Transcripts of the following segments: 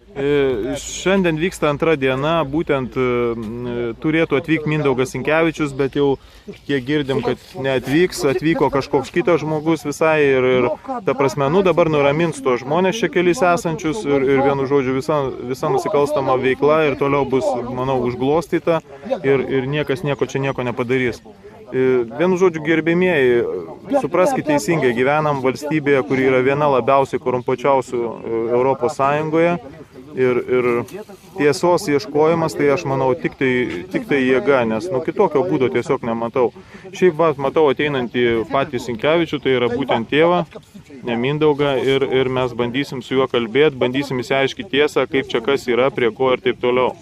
Šiandien vyksta antra diena, būtent turėtų atvykti Mindaugas Sinkevičius, bet jau kiek girdim, kad neatvyks, atvyko kažkoks kitas žmogus visai ir ta prasme, dabar nuramins to žmonės čia kelis esančius ir vienu žodžiu visa nusikalstama veikla ir toliau bus, manau, užglostyta ir niekas nieko nepadarys. Vienu žodžiu, gerbėmieji, supraskite teisingai, gyvenam valstybėje, kuri yra viena labiausiai korumpuočiausių Europos Sąjungoje ir tiesos ieškojimas, tai aš manau tik tai jėga, nes kitokio būdo tiesiog nematau. Šiaip matau ateinantį patį Sinkevičių, tai yra būtent tėvą, ne Mindaugą, ir mes bandysim su juo kalbėti, bandysim įsiaiškinti tiesą, kaip čia kas yra, prie ko ir taip toliau.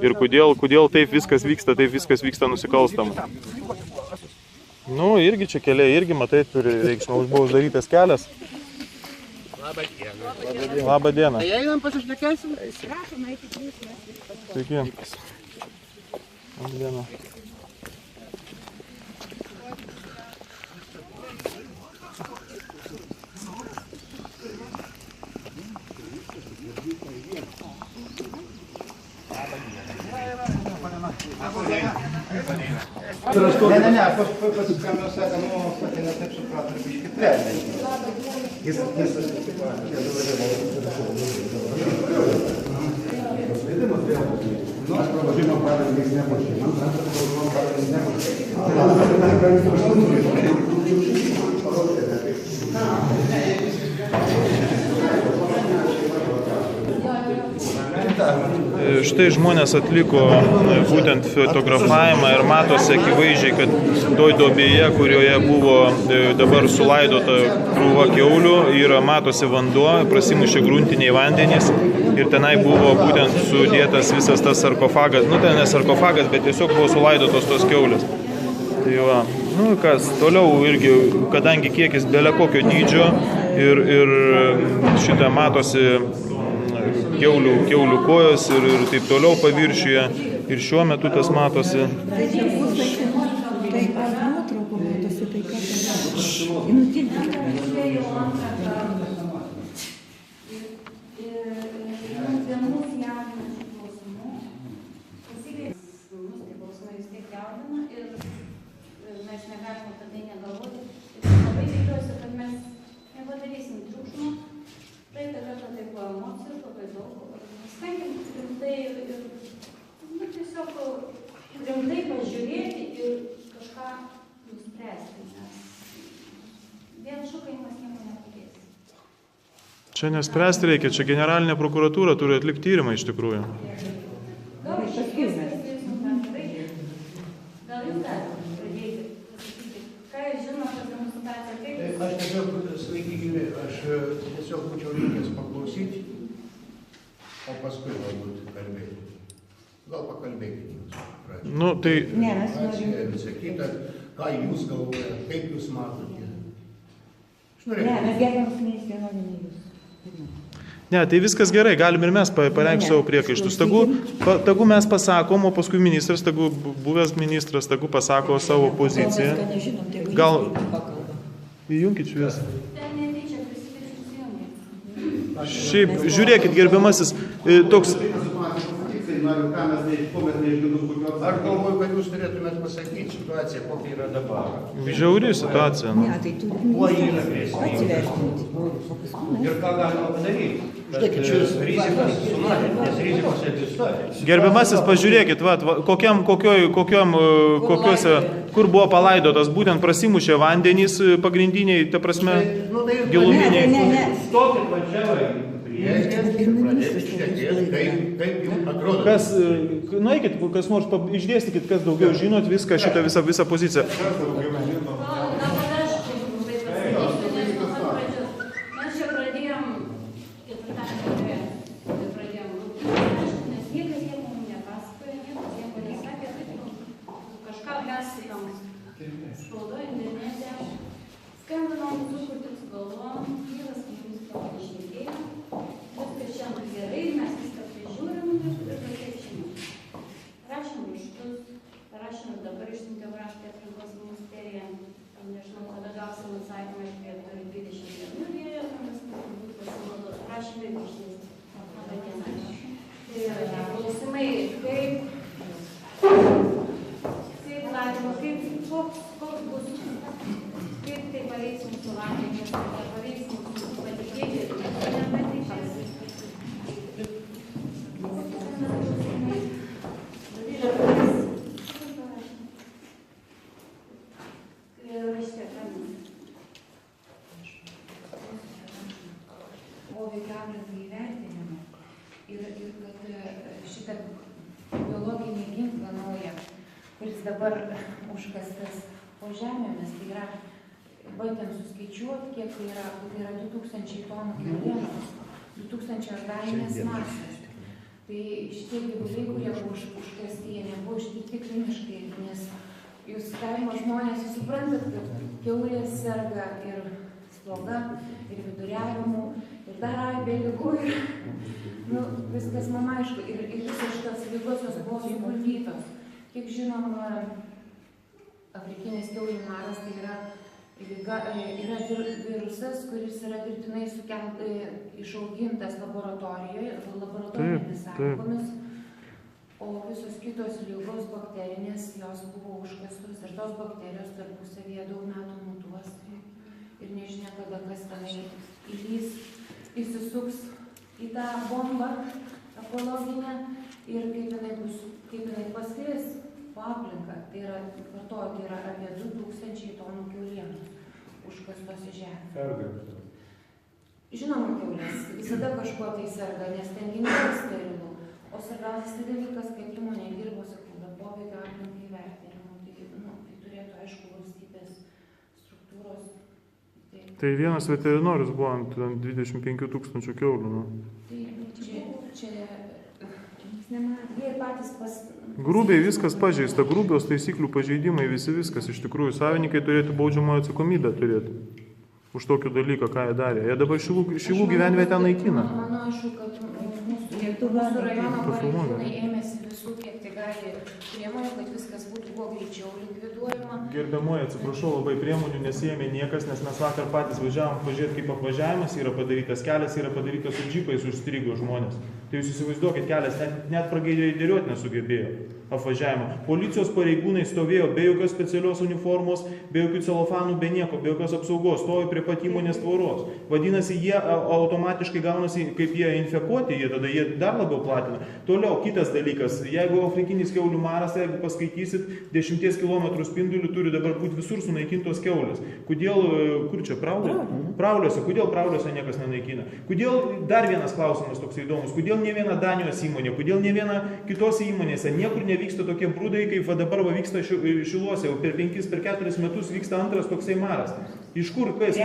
Ir kodėl taip viskas vyksta nusikalstama. Irgi čia keliai, irgi, matai, turi reikšmę, buvo uždarytas kelias. Labą dieną. Labą dieną. Tai einam pasišnekėsim? Prašom, eikit jūs, mes. Sveiki. Labą dieną. Ne, pasiskambino, sakė, ne taip suprato, ir biškį trečdėlį. Jis Štai žmonės atliko būtent fotografavimą ir matosi akivaizdžiai, kad toj duobėje, kurioje buvo dabar sulaidota krūva kiaulių, matosi vanduo, prasimušė gruntiniai vandenys ir tenai buvo būtent sudėtas visas tas sarkofagas. Tai ne sarkofagas, bet tiesiog buvo sulaidotos tos kiaulės. Tai va, kas toliau irgi, kadangi kiekis bele kokio dydžio ir šitą matosi kiaulių kojos ir taip toliau paviršiuje ir šiuo metu tas matosi. Rimtai pažiūrėti ir kažką nuspręsti, nes vien šūkavimas nieko nepadės. Čia nespręsti reikia, čia generalinė prokuratūra turi atlikti tyrimą iš tikrųjų. Gal iš esmės pasakėsim bendrai, gal jūs galite pradėti pasakyti, ką jūs žinote apie mūsų situaciją, kaip jūs... Aš tiesiog, sveiki gyvi, aš tiesiog būčiau linkęs paklausyti, o paskui galbūt kalbėti. Gal pakalbėkite jūs. Tai... Ne, mes norim... Visą kitą, ką jūs galvojate, kaip jūs matote. Ne, mes gerbiamas ministrė norim jūs. Ne, tai viskas gerai, galim ir mes pareikšti savo priekaištus. Tagu mes pasakom, o paskui ministras, buvęs ministras, pasako savo poziciją. Gal... Įjunkit šviesą. Šiaip, žiūrėkit, gerbiamasis, toks... Aš galvoju, kad jūs turėtumėt pasakyti situaciją, kokia yra dabar. Žiauri situacija. Kuo jį yra grėsminga? Ir ką galima padaryti? Rizikos sumažinti, nes rizikos egzistuoja. Gerbiamasis, pažiūrėkit, kokiuose, kur buvo palaidotas, būtent prasimušė vandenys pagrindiniai, ta prasme, giluminiai. Stokit va čia, ir pradėti šnekėti, kaip jums atrodo. Nueikit, kas nors, išdėstykit, kas daugiau žinot, viską, šitą visą poziciją. Rašėm dabar išsiuntėm raštą aplinkos ministerijai. dabar užkastas po žemėmis, tai yra, bandėm suskaičiuoti, kiek tai yra 2000 tonų kiaulienos, 2000 organinės masės. Tai šitie gyvuliai, kurie buvo užkasti, jie nebuvo ištirti kliniškai, nes jūs kaimo žmonės, jūs suprantat, kad kiaulės serga ir sloga, ir viduriavimu, ir dar aibė ligų, ir viskas man aišku, ir visos šitos ligos jos buvo suvaldytos. Kiek žinom, afrikinis kiaulių maras tai yra virusas, kuris yra dirbtinai išaugintas laboratorinėmis sąlygomis, o visos kitos ligos bakterinės, jos buvo užkastos ir tos bakterijos tarpusavyje daug metų mutuos ir nežinia, kada kas tenai įsisuks į tą bombą ekologinę ir kaip jinai pasklis po aplinką. Tai yra, kartuoju, tai yra apie 2000 tonų kiaulienos užkastos į žemę. Žinoma, kiaulės visada kažkuo tai serga, nes ten nėra sterilu. O svarbiausias dalykas, kad įmonė dirbo, sakau, be poveikio aplinkai vertinimo. Tai turėtų, aišku, valstybės struktūros. Tai vienas veterinorius buvo ant 25 000 kiaulių. Čia jie patys Grubiai viskas pažeista, grubios taisyklių pažeidimai, viskas. Iš tikrųjų, savininkai turėtų baudžiamojo atsakomybę turėti už tokį dalyką, ką jie darė. Jie dabar šilų gyvenvietę naikina. Manau, aišku, kad mūsų rajono pareigūnai ėmėsi visų, kiek tai gali priemonių, kad viskas būtų kuo greičiau likviduojama. Gerbiamoji, atsiprašau, labai priemonių nesijėmė niekas, nes mes vakar patys važiavom pažiūrėti, kaip apvažiavimas yra padarytas, kelias yra padarytas su džipais, užstrigo žmonės. Tai jūs įsivaizduokit, kelias net prageidėriuoti nesugebėjo apvažiavimą. Policijos pareigūnai stovėjo be jokios specialios uniformos, be jokių celofanų, be nieko, be jokios apsaugos, stovi prie pat įmonės tvoros. Vadinasi, jie automatiškai gaunasi, kaip jie infekuoti, tada jie dar labiau platina. Toliau, kitas dalykas, jeigu afrikinis kiaulių maras, jeigu paskaitysit, 10 km spindulių turi dabar būti visur sunaikintos kiaulės. Kodėl, kur čia, Prauliuose, kodėl Prauliuose niekas nenaikina? Kodėl, dar vienas klausimas toks įdomus, kodėl ne viena Danijos įmonė, kodėl ne viena kitose įmonėse, niekur nevyksta tokie brūdai, kaip dabar vyksta Šiluose, jau per 4 metus vyksta antras toksai maras. Iš kur, kas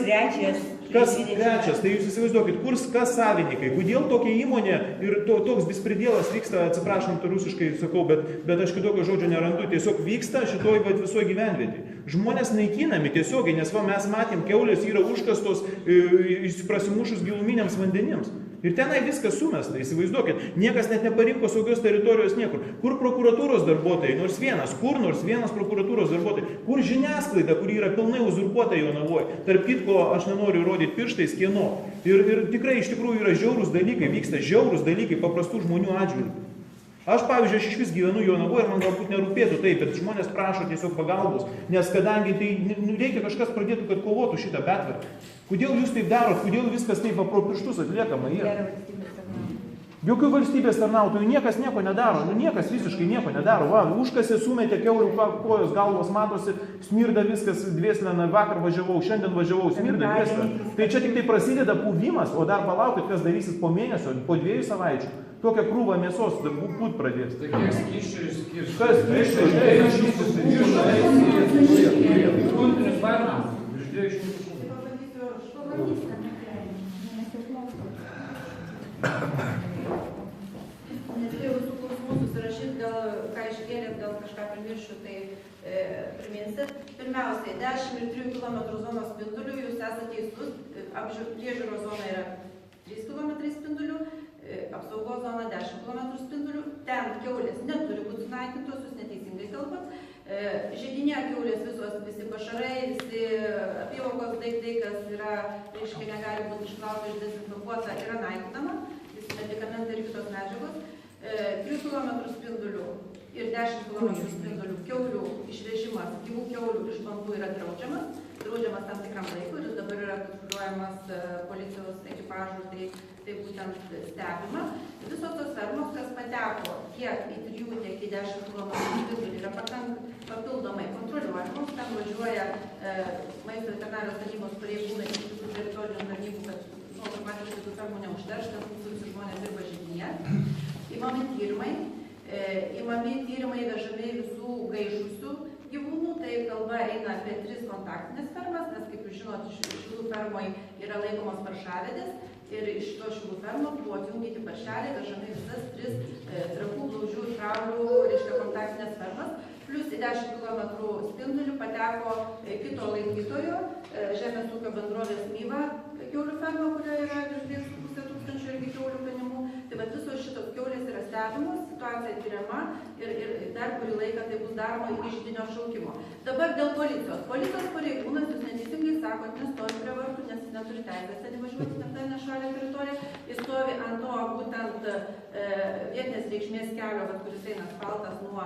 trečias, tai jūs įsivaizduokit, kas savininkai, kodėl tokia įmonė ir toks bispridėlas vyksta, atsiprašant rusiškai sakau, bet aš kitokio žodžio nerandu, tiesiog vyksta šitoj visoje gyvenvietėje. Žmonės naikinami tiesiogiai, nes mes matėm, kiaulės yra užkastos prasimušus giluminiams vandenims. Ir tenai viskas sumesta, įsivaizduokit, niekas net neparinko saugios teritorijos niekur. Kur prokuratūros darbuotojai, nors vienas prokuratūros darbuotojai, kur žiniasklaida, kuri yra pilnai uzurpuota Jonavoje. Tarp kitko, aš nenoriu rodyti pirštais kieno. Ir tikrai iš tikrųjų yra žiaurūs dalykai, vyksta žiaurūs dalykai paprastų žmonių atžvilgių. Aš, pavyzdžiui, aš iš vis gyvenu Jonavoje ir man galbūt nerūpėtų taip, bet žmonės prašo tiesiog pagalbos, nes kadangi tai reikia kažkas pradėtų, kad kovotų šitą betvarkę. Kodėl jūs taip darot, kodėl viskas taip pro pirštus atliekama yra? Jokių valstybės tarnautojų niekas nieko nedaro, niekas visiškai nieko nedaro. Užkasė, sumetė kiaulių kojos, galvos matosi, smirda viskas, dvėslena, vakar važiavau, šiandien važiavau, smirda dvėslena. Tai čia tik tai prasideda puvimas, o dar palaukit, kas darysis po mėnesio, po 2 savaičių. Tokia krūva mėsos būt pradės. Tai kiek skyščių išskirti? Kas Nespėjau visų klausimų susirašyti, ką iškėlėt, gal kažką primiršiu, tai priminsit. Pirmiausiai, 10 ir 3 km zonos spindulių, jūs esate teisus, priežiūros zona yra 3 km spindulių, apsaugos zona 10 km spindulių, ten kiaulės neturi būti sunaikintos, jūs neteisingai kalbat. Židinė kiaulės visi pašarai, visi apyvokos daiktai, kas yra, reiškia, negali būti išplauta, išdezinfekuota, yra naikinama, visi medikamentai ir kitos medžiagos. 3 km spindulių ir 10 km spindulių kiaulių išvežimas, gyvų kiaulių iš bandų yra draudžiamas tam tikram laikui ir dabar yra kontroliuojamas policijos ekipažų, tai būtent stebima. Visos tos fermos, kas pateko tiek į 3, tiek į 10 km spindulį, yra papildomai kontroliuojamos, ten važiuoja maisto veterinarijos tarnybos pareigūnai iš visų teritorinių tarnybų, kad automatiškai tų fermų neužteršta, mūsų visi žmonės dirba židinėje. Imami tyrimai vežami visų šilų gaišusių gyvūnų, tai kalba eina apie 3 kontaktinės fermas, nes kaip jūs žinot, šilų fermoje yra laikomos paršavedės ir iš to šilų fermos buvo atjungyti paršeliai, vežami visas 3 trakų, Blaužių, Traulių, reiškia kontaktinės fermas, plus į 10 km spindulių pateko kito laikytojo, žemės ūkio bendrovės Myva kiaulių ferma, kurioje yra virš 2,5 tūkstančių irgi kiaulių ganimų. Tai bet visos šitos kiaulės yra stebimos, situacija tyriama ir dar kurį laiką tai bus daroma iki židinio šaukimo. Dabar dėl policijos. Policijos pareigūnas, jūs neteisingai sakot, nestovi prie vartų, nes jis neturi teisės ten įvažiuoti, nes tai nešalė teritorija. Jis stovi ant to būtent vietinės reikšmės kelio, kuris eina asfaltas nuo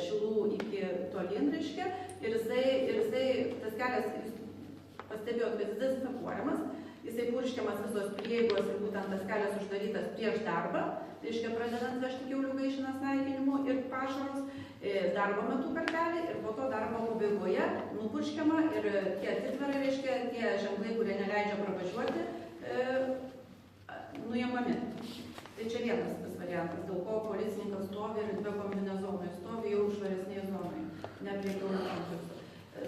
Šilų iki tolyn, reiškia. Ir jisai, tas kelias, pastebėjot, kad jis dezinfekuojamas, jisai purškiamas visos prieigos ir būtent tas kelias uždarytas prieš darbą, reiškia pradedant vežti kiaulių gaišinas naikinimu ir pašarus darbo metu kartelį ir po to darbo pabaigoje nupurškiama ir tie atitverai, reiškia, tie ženklai, kurie neleidžia pravažiuoti, nuimami. Tai čia vienas tas variantas, dėl ko policininkas stovi ir be kombinezonų, stovi jau švaresnėje zonoje, ne prie kiaulių komplekso.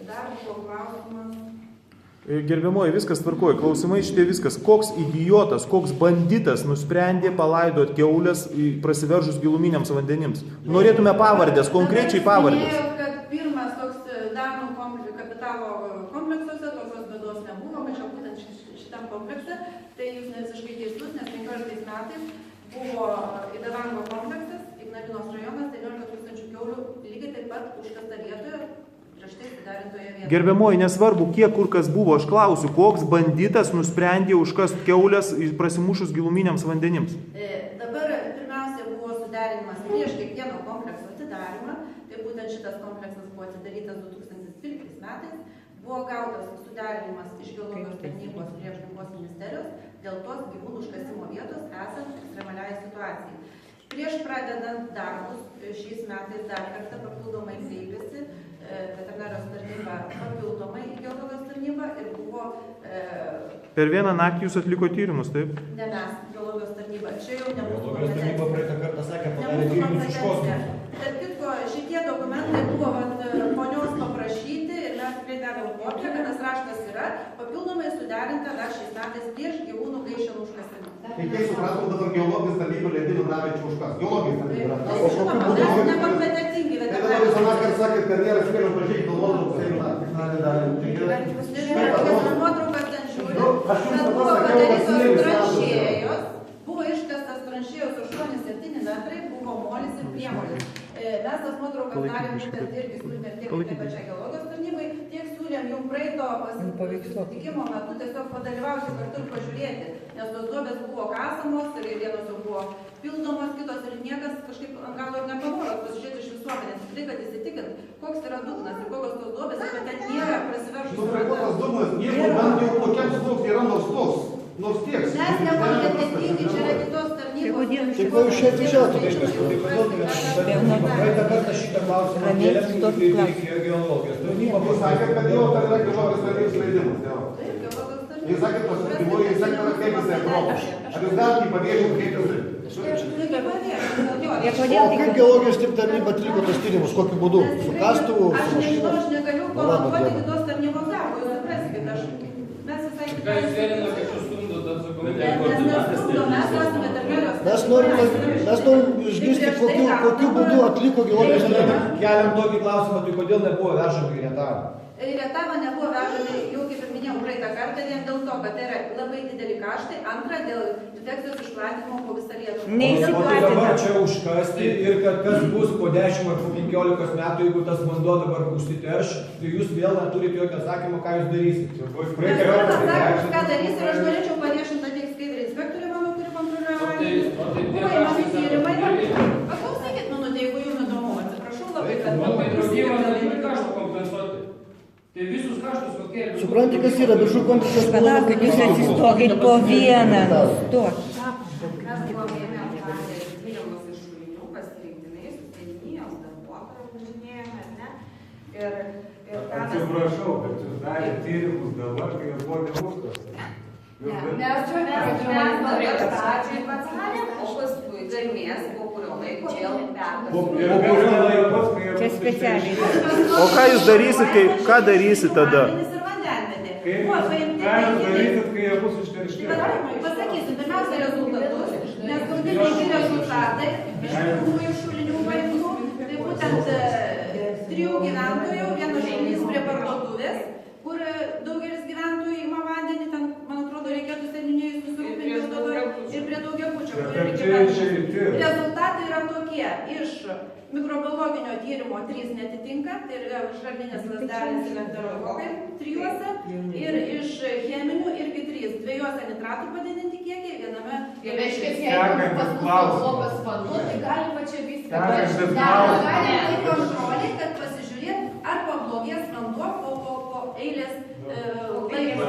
Dar buvo klausimas. Gerbiamoji, viskas tvarkoja, klausimai šitie viskas. Koks idiotas, koks banditas nusprendė palaidoti kiaulės prasiveržus giluminiams vandenims? Norėtume pavardės, konkrečiai pavardės. Minėjau, kad pirmas toks Danų kapitalo kompleksuose, tokios bėdos nebuvo, bet čia būtent šitam komplekse, tai jūs ne visiškai teisus, nes 15 metais buvo Idavango kompleksas, Ignalinos rajonas, 19 000 kiaulių, lygiai taip pat užkasta vietoje. Gerbiamoji, nesvarbu, kiek kur kas buvo, aš klausiu, koks banditas nusprendė užkast kiaulės prasimušus giluminiams vandenims? Dabar pirmiausia buvo suderinimas prieš kiekvieno komplekso atidarimą, tai būtent šitas kompleksas buvo atidarytas 2012 metais, buvo gautas suderinimas iš geologijos tarnybos prie aplinkos ministerijos dėl tos gyvūnų užkasimo vietos esant ekstremaliai situacijai. Prieš pradedant darbus šiais metais dar kartą papildomai kreipėsi veterinarijos tarnyba papildomai į geologijos tarnybą ir buvo... Per vieną naktį jūs atliko tyrimus, taip? Ne mes, geologijos tarnyba. Čia jau nebūtų geologijos tarnyba praeitą kartą sakė, padarė tyrimus iš kosmoso. Tarp kitko, šitie dokumentai buvo ponios paprašyti ir mes tikrai davėm kopiją, kad tas raštas yra papildomai suderinta dar šiais metais prieš gyvūnų gaišenų užkasimą. Tai kiek supratom, dabar geologijos tarnyba leidimą davė čia užkas. Geologijos tarnyba. Tai žinoma, mes nekompetentingi Tai dabar visą nakarą sakė, kad nėra spėliau prašyti geologijos nuotraukas ten žiūri, bet buvo padarytos tranšėjos, buvo iškastas tranšėjos 8-7 metrai, buvo molis ir priemolis. Mes tas nuotraukas darėm būtent irgi siūlėm tiek taip pačiai geologijos tarnybai, tiek siūlėm jau praeito susitikimo metu tiesiog padalyvauti kartu ir pažiūrėti, nes tos duobės buvo kasamos ir vienos jau buvo pildomos, kitos ir niekas kažkaip ant galo ir nepanoro pasižiūrėti iš visuomenės, tikrai, kad įsitikint, koks yra dugnas ir kokios tos duobės, ir kad ten nėra prasiveržusios. Nupreikuotas dugnas, nieko bent jau kokiam sluoksniui yra nors toks. Nors tiek. Mes nekompetentingi, čia yra kitos tarnybos. Tai ko jūs čia atvažiavote? Praeitą kartą šitą klausimą kėlėm, tai reikėjo geologijos tarnyba. Jūs sakėt, kad jau ten yra geologijos tarnybos leidimas. Taip, geologijos tarnyba. Jūs sakėt, pasitikimo, jūs sakėt, kad kaip jisai Europos. Ar jūs galite jį paviešinti, kaip jisai? O kaip geologijos tarnyba atliko tos tyrimus, kokiu būdu? Su kastuvu? Aš nežinau, aš negaliu komentuoti kitos tarnybos darbo, jūs supraskite, mes visai Mes norim išgirsti, kokiu būdu atliko geologijos tarnyba. Keliam tokį klausimą, tai kodėl nebuvo vežami į Rietavą? Į Rietavą nebuvo vežami, jau kaip ir minėjau praeitą kartą, vien dėl to, kad tai yra labai dideli kaštai, antra dėl infekcijos išplatinimo po visą Lietuvą. O tai dabar čia užkasti ir kad kas bus po 10 ar po 15 metų, jeigu tas vanduo dabar užsiterš, tai jūs vėl neturite jokio atsakymo, ką jūs darysite. Mes atsakymus, ką darys ir aš norėčiau paviešinti tiek skaidrį inspektorių mano, kuri kontroliuoja. Buvo įmami tyrimai. Paklausykit minutę, jeigu jums įdomu, atsiprašau labai, kad Tai visus kaštus kokie... Supranti, kas yra biržų kompleksas? Palaukit, jūs atsistokit po vieną. Stok. Mes buvome atlikę tyrimus iš šulinių, pasirinktinai, su seniūnijos darbuotojų važinėjome, ne? Ir atsiprašau, bet jūs darėte tyrimus dabar, kai jūs buvo neužkastas. Mes dabar pradžiai padarėm, o paskui garmės po kurio laiko vėl Čia specialiai. O ką jūs darysit, ką darysit tada? darysit, kai jie bus išteršti? Pasakysiu, pirmiausia rezultatus, nes gaudingi rezultatai iš pirmųjų šulinių vaidų, tai būtent 3 gyventojų, vienas šulinys prie parduotuvės, kur daugelis gyventojų ima vandenį, ten, man atrodo, reikėtų seniūnėjus susirūpinti ir prie daugiabučio. Rezultatai yra tokie, iš mikrobologinio tyrimo 3 netitinka, tai yra žarninės ląstelės ir enterokokai 3, ir iš cheminių irgi 3, 2 nitratų padidinti kiekiai, viename... Tai reiškia, jeigu pas mus blogas vanduo, tai galima čia viską. Galima kontrolė, kad pasižiūrėt, ar pablogės vanduo po eilės laiko.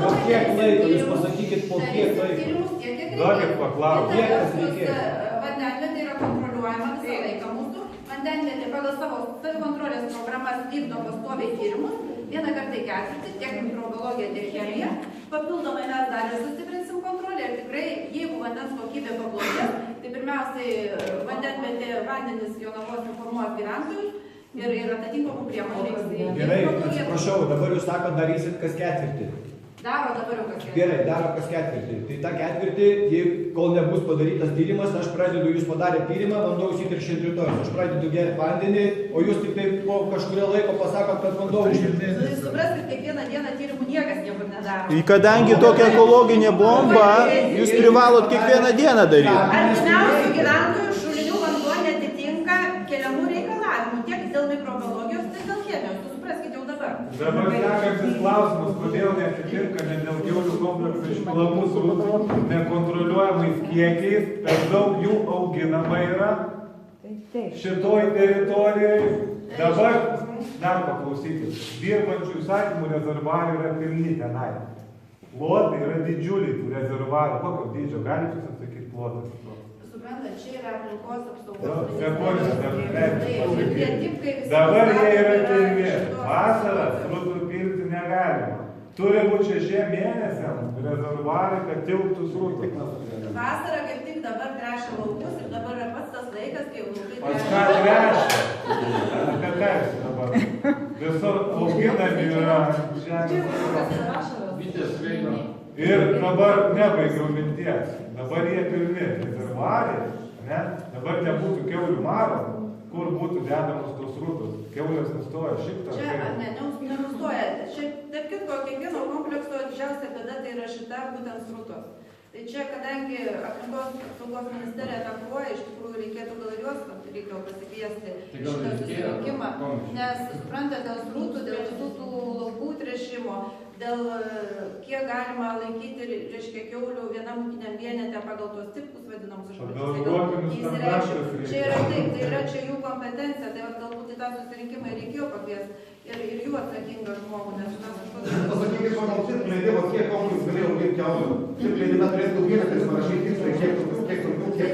Po kiek laiko, jūs pasakykit, po kiek laiko. Duokit paklausti. Vandenvietė yra kontroliuojama visą laiką mūsų. Vandenvietė pagal savo savikontrolės programas vykdo pastoviai tyrimus. Vieną kartą į ketvirtį, tiek mikrobiologija, tiek chemija. Papildomai mes dar ir sustiprinsim kontrolę. Ir tikrai, jeigu vandens kokybė pablogės, tai pirmiausiai vandenvietė vandenis Jonavos informuos gyventojus ir atitinkamų priemonių. Gerai, atsiprašau, dabar jūs sakot, darysit kas ketvirtį. Daro dabar jau kas ketvirtį. Gerai, daro kas ketvirtį. Tai tą ketvirtį, kol nebus padarytas tyrimas, aš pradedu, jūs padarė tyrimą, vanduo užsitiršint rytoj. Aš pradedu gerti vandenį, o jūs tik tai po kažkurio laiko pasakot, kad vanduo užsitiršint. Supraskit, kiekvieną dieną tyrimų niekas niekur nedaro. Kadangi tokia ekologinė bomba, jūs privalot kiekvieną dieną daryti. Artimiausių gyventojų šulinių vanduo netitinka keliamų reikalavimų, tiek dėl mikrobiologijos, tiek dėl chemijos. Supraskit jau dabar. Dabar sekantis klausimas, kodėl netitinka, ne dėl kiaulių komplekso išpilamų srautų, nekontroliuojamais kiekiais, per daug jų auginama yra šitoj teritorijai. Dabar, dar paklausykit, dirbančių įsakymų rezervuarai yra pilni tenai. Plotai yra didžiuliai tų rezervuarų. Kokio dydžio? Galite jūs atsakyti plotas? Suprantat, čia yra aplinkos apsaugos ministerija. Dabar jie yra pilni. Vasarą srutų pilti negalima. Turi būti 6 mėnesiam rezervuarai, kad tilptų srutų. Vasarą kaip tik dabar tręšia laukus ir dabar yra pats tas laikas, kai laukai Pas ką tręšia? Apie ką jūs dabar? Visur auginami yra žemės. Ir dabar nebaigiau minties. Dabar jie pilni rezervuarai, ne? Dabar nebūtų kiaulių maro, kur būtų dedamos tos srutos. Kiaulės nustoja šitą. Čia, ne, nenustoja. Čia, taip kitko, kiekvieno komplekso didžiausia bėda tai yra šita būtent srutos. Tai čia, kadangi aplinkos apsaugos ministerija tą kruoja, iš tikrųjų reikėtų gal ir juos reikėjo pasikviesti šitą susirinkimą, nes suprantate, dėl srutų, dėl visų tų laukų tręšimo, dėl kiek galima laikyti, reiškia, kiaulių vienam ūkiniam vienete pagal tos tipus vadinamus iš čia yra taip, tai yra čia jų kompetencija, tai galbūt į tą susirinkimą reikėjo pakviesti ir jų atsakingą žmogų, nes mes pasakykit, pagal ciklų leidimą, kiek kompleks galėjo auginti kiaulių. Ciklų leidimą turėtų vienetais parašyti tikslai, kiek kiek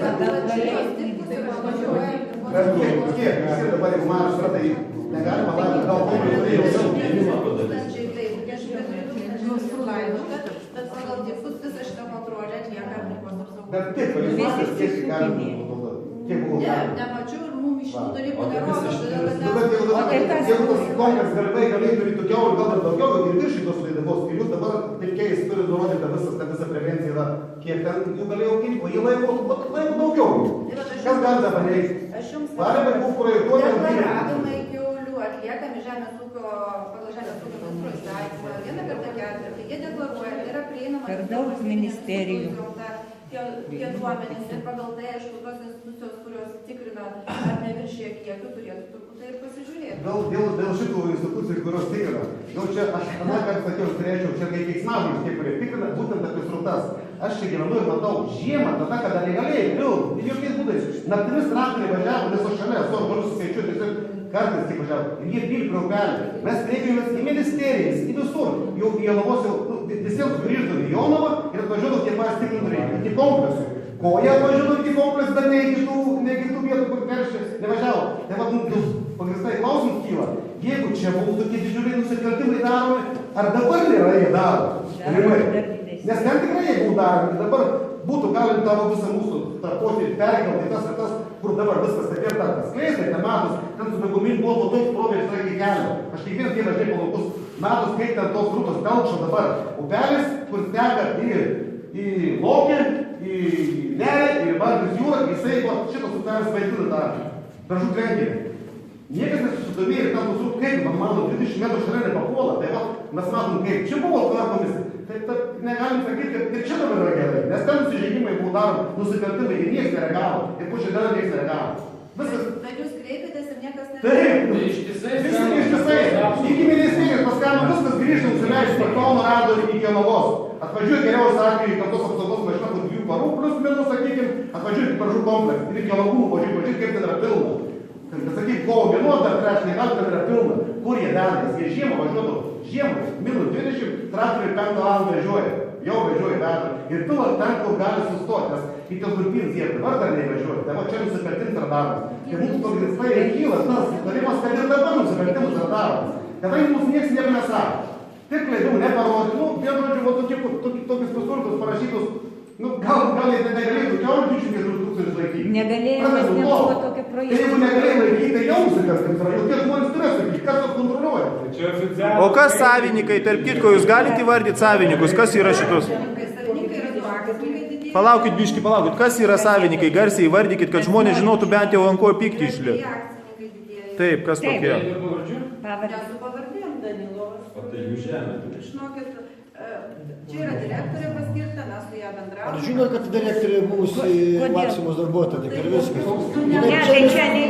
visi dabar, jeigu mažas yra, tai negalima laimėti, gal bet pagal tipus visą šitą kontrolę atlieka aplinkos apsaugos. Bet taip, jūs matėt, kiek galima naudoti. Nemačiau ir mums iš tų dalykų nerodo. Jeigu tas kompleks galimai galėtų turėti kiaulių, gal ir daugiau, ir virš šitos leidimus, ir jūs dabar pirkėjais turi nurodyti, kad visa prevencija yra, kiek ten jų galėjo auginti, o jie laiko daugiau. Kas galite paneigti? Galime būti projektuojami. Deklaravimai kiaulių atliekami žemės ūkio, pagal žemės ūkio ministro įstatymą, vieną kartą ketvirtį, jie deklaruoja, yra prieinama per daug ministerijų. Tie duomenys ir pagal tai, aišku, tos institucijos, kurios tikrina, ar neviršė kiekių, turėtų turbūt tai ir pasižiūrėti. Dėl šitų institucijų, kurios tikrina, jau čia aš tada, kad sakiau, turėčiau, čia kai keiksmažodžius tie, kurie tikrina, būtent apie srautas. Aš čia gyvenu ir matau žiemą, tada, kada negalėjai, jokiais būdais, naktimis traktoriai važiavo, nes aš šalia esu, galiu suskaičiuoti, tiesiog kartais tik važiavo, ir jie pili prie upelį. Mes kreipėmės į ministerijas, į visur, jau Jonavos jau visiems grįždavo į Jonavą ir atvažiuodavo tie patys tikrintojai, iki kompleksų. Ko jie atvažiuodavo iki kompleksų, dar ne iki tų vietų, kur peršė nevažiavo. Tai va, pagrįstai klausimus kyla, jeigu čia būtų tokie didžiuliai nusikaltimai daromi, ar dabar nėra jie daromi? Nes ten tikrai jie buvo daromi, dabar būtų galima tavo visą mūsų tą potyrį perkelti į tas vietas, kur dabar viskas taip ir tas skleistai, ten matos, ten su begumin buvo toks proveržis yra iki kelio. Aš kiekvieną dieną žinai po laukus, matos, kaip ten tos rūtos telkšo dabar. Upelis, kur teka į Lokį, į Nerį, į Baltijos jūrą, jisai šitas upelis vaidina tą Beržų tvenkinį. Niekas nesusidomėjo ir tam nusrūp kaip, man mano, 20 metrų šalia nepapuola. Tai va, mes matom kaip. Čia buvo tvarkomis. Tai negalim sakyti, kad ir čia dabar yra gerai. Nes ten nusižengimai buvo daromi, nusikaltimai ir niekas nereagavo. Ir po šiandien niekas nereagavo. Viskas. Bet jūs kreipėtės ir niekas nereagavo. Taip. Ištisai. Iki ministerijos paskambino, viskas grįžta, nusileidžia per Kauno Rado iki Jonavos. Atvažiuoja geriausiu atveju gamtos apsaugos mašina po 2 parų, plius minus, sakykim, atvažiuoja į Beržų kompleksą. Ir iki Jonavų pažiūrėti, kaip ten yra pilna. Kad sakyk, kovo 11 dar trečia, negali, kad yra pilna. Kur jie dedasi? Jie žiemą važiuodavo. Žiemą, minus 20, traktoriai 5 valandą važiuoja. Jau važiuoja veža. Ir pila ten, kur gali sustoti. Nes į tas durpynus jie dabar dar nevažiuoja. Tai va čia nusikaltims yra daromas. Tai mūsų pagrįstai ir kyla tas įtarimas, kad ir dabar nusikaltimus yra daromas. Kadangi mūsų niekas nieko nesako. Tik klaidų neparodė. Nu, vienu žodžiu, tokius pasiūlymus parašytus. Nu, gal jie negalėtų kiaurių 200 tūkstančių laikyti. Negalėjo, nes nebuvo tokio projekto. Tai jeigu negalėjo laikyti, tai jau nusikaltimas yra. Jau tie žmonės turės sakyti, kas tas kontroliuoja. O kas savininkai, tarp kitko, jūs galite įvardyti savininkus, kas yra šitus? Palaukit, biški, palaukit, kas yra savininkai, garsiai įvardykit, kad žmonės žinotų bent jau ant ko pyktį išlieti. Taip, kas tokie? Su pavardėm Danilovas. O tai jų žemė. Žinokit, čia yra direktorė paskirta, mes su ją bendravome. Ar žinot, kad direktorė buvusi Maksimos darbuotoja, tai ir viskas?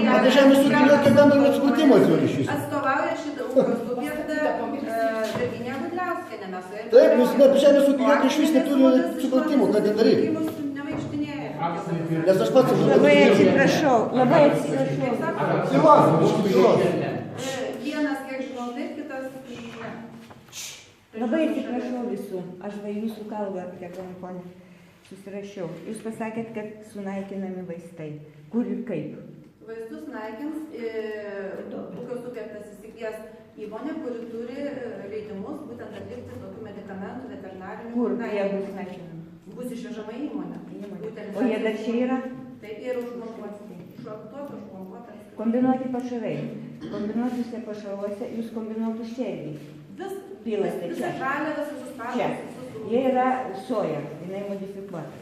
Tai žemės ūkio jokio bendro supratimo atsiūlė iš viso. Atstovauja šitą ūkio subjektą Virginija Gudliauskienė, mes su ja. Taip, nes žemės ūkio jokio iš vis neturi supratimo, ką ten daryti. Nes aš pats labai atsiprašau, labai atsiprašau. Vienas, kiek žinau, taip, kitas ne. Labai atsiprašau visų. Aš va jūsų kalbą, gerbiama ponė, susirašiau. Jūs pasakėt, kad sunaikinami vaistai. Kur ir kaip? Vaistus naikins ūkio subjektas įsikvies įmonė, kuri turi leidimus būtent atlikti tokių medikamentų veterinarinių. Kur jie bus naikinami? Bus išvežama įmonė. O jie dar čia yra? Taip, jie yra užmontuoti. Užmontuoti. Kombinuoti pašarai. Kombinuotose pašaruose jūs kombinuotus čergiai. Pilate čia. Čia. Jie yra soja, jinai modifikuota.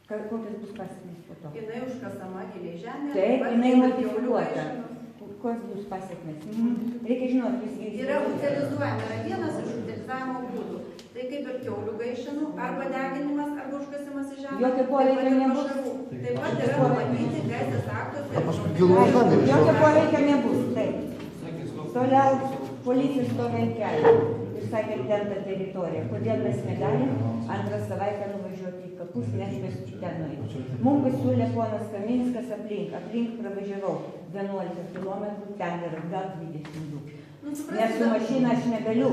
Kokios bus pasiekmės po to? Jinai užkasama giliai žemė. Taip, jinai modifikuota. Kokios bus pasiekmės? Reikia žinoti, visgi. Yra utilizuojama, yra vienas iš utilizavimo būdų. Tai kaip ir kiaulių gaišinų, arba deginimas, arba užkasimas į žemę. Jokio poreikio nebus. Taip pat yra numatyti teisės aktuose. Jokio poreikio nebus, taip. Toliau policija stovi ant kelio. Jūs sakėt, ten ta teritorija. Kodėl mes negalim antrą savaitę nuvažiuoti į kapus, nes mes ten nuėjome. Mums pasiūlė ponas Kaminskas aplink pravažiavau 11 km, ten yra gal 22. Nes su mašina aš negaliu.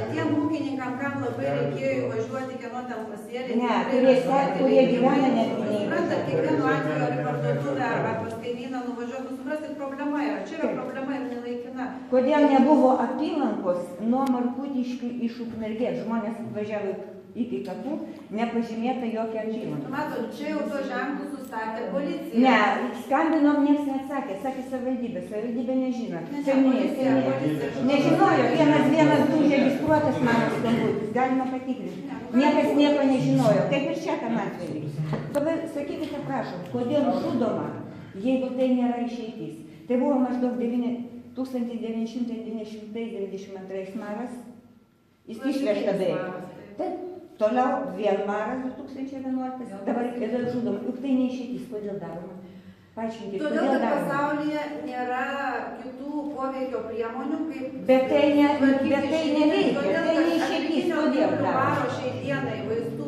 Tiem ūkininkam, kam labai reikėjo važiuoti kieno ten pasėlį. Ne, kurie gyvena netgi. Suprantat, kiekvienu atveju ar į parduotuvę, ar pas kaimyną nuvažiuoti, suprasit, problema yra. Čia yra problema ir nelaikina. Kodėl nebuvo apylankos nuo Markutiškių iš Ukmergės? Žmonės atvažiavo iki kapų, nepažymėta jokia apylanka. Matot, čia jau to ženklus sustatė policija. Ne, skambinom, niekas neatsakė, sakė savivaldybė nežino. Nežinojo, vienas registruotas mano skambutis, galima patikrinti. Niekas nieko nežinojo, kaip ir čia tam atveju. Sakykite, prašom, kodėl žudoma, jeigu tai nėra išeitis. Tai buvo maždaug 1992 maras, jis išvežta beje. Taip, toliau vėl maras 2011, dabar ir žudoma. Juk tai neišeitis, kodėl daroma? Paaiškinkit, kodėl daroma? Todėl, kad pasaulyje nėra kitų poveikio priemonių, kaip... Bet tai neveikia, tai neišeitis, kodėl daroma? Varo šiai dienai vaistų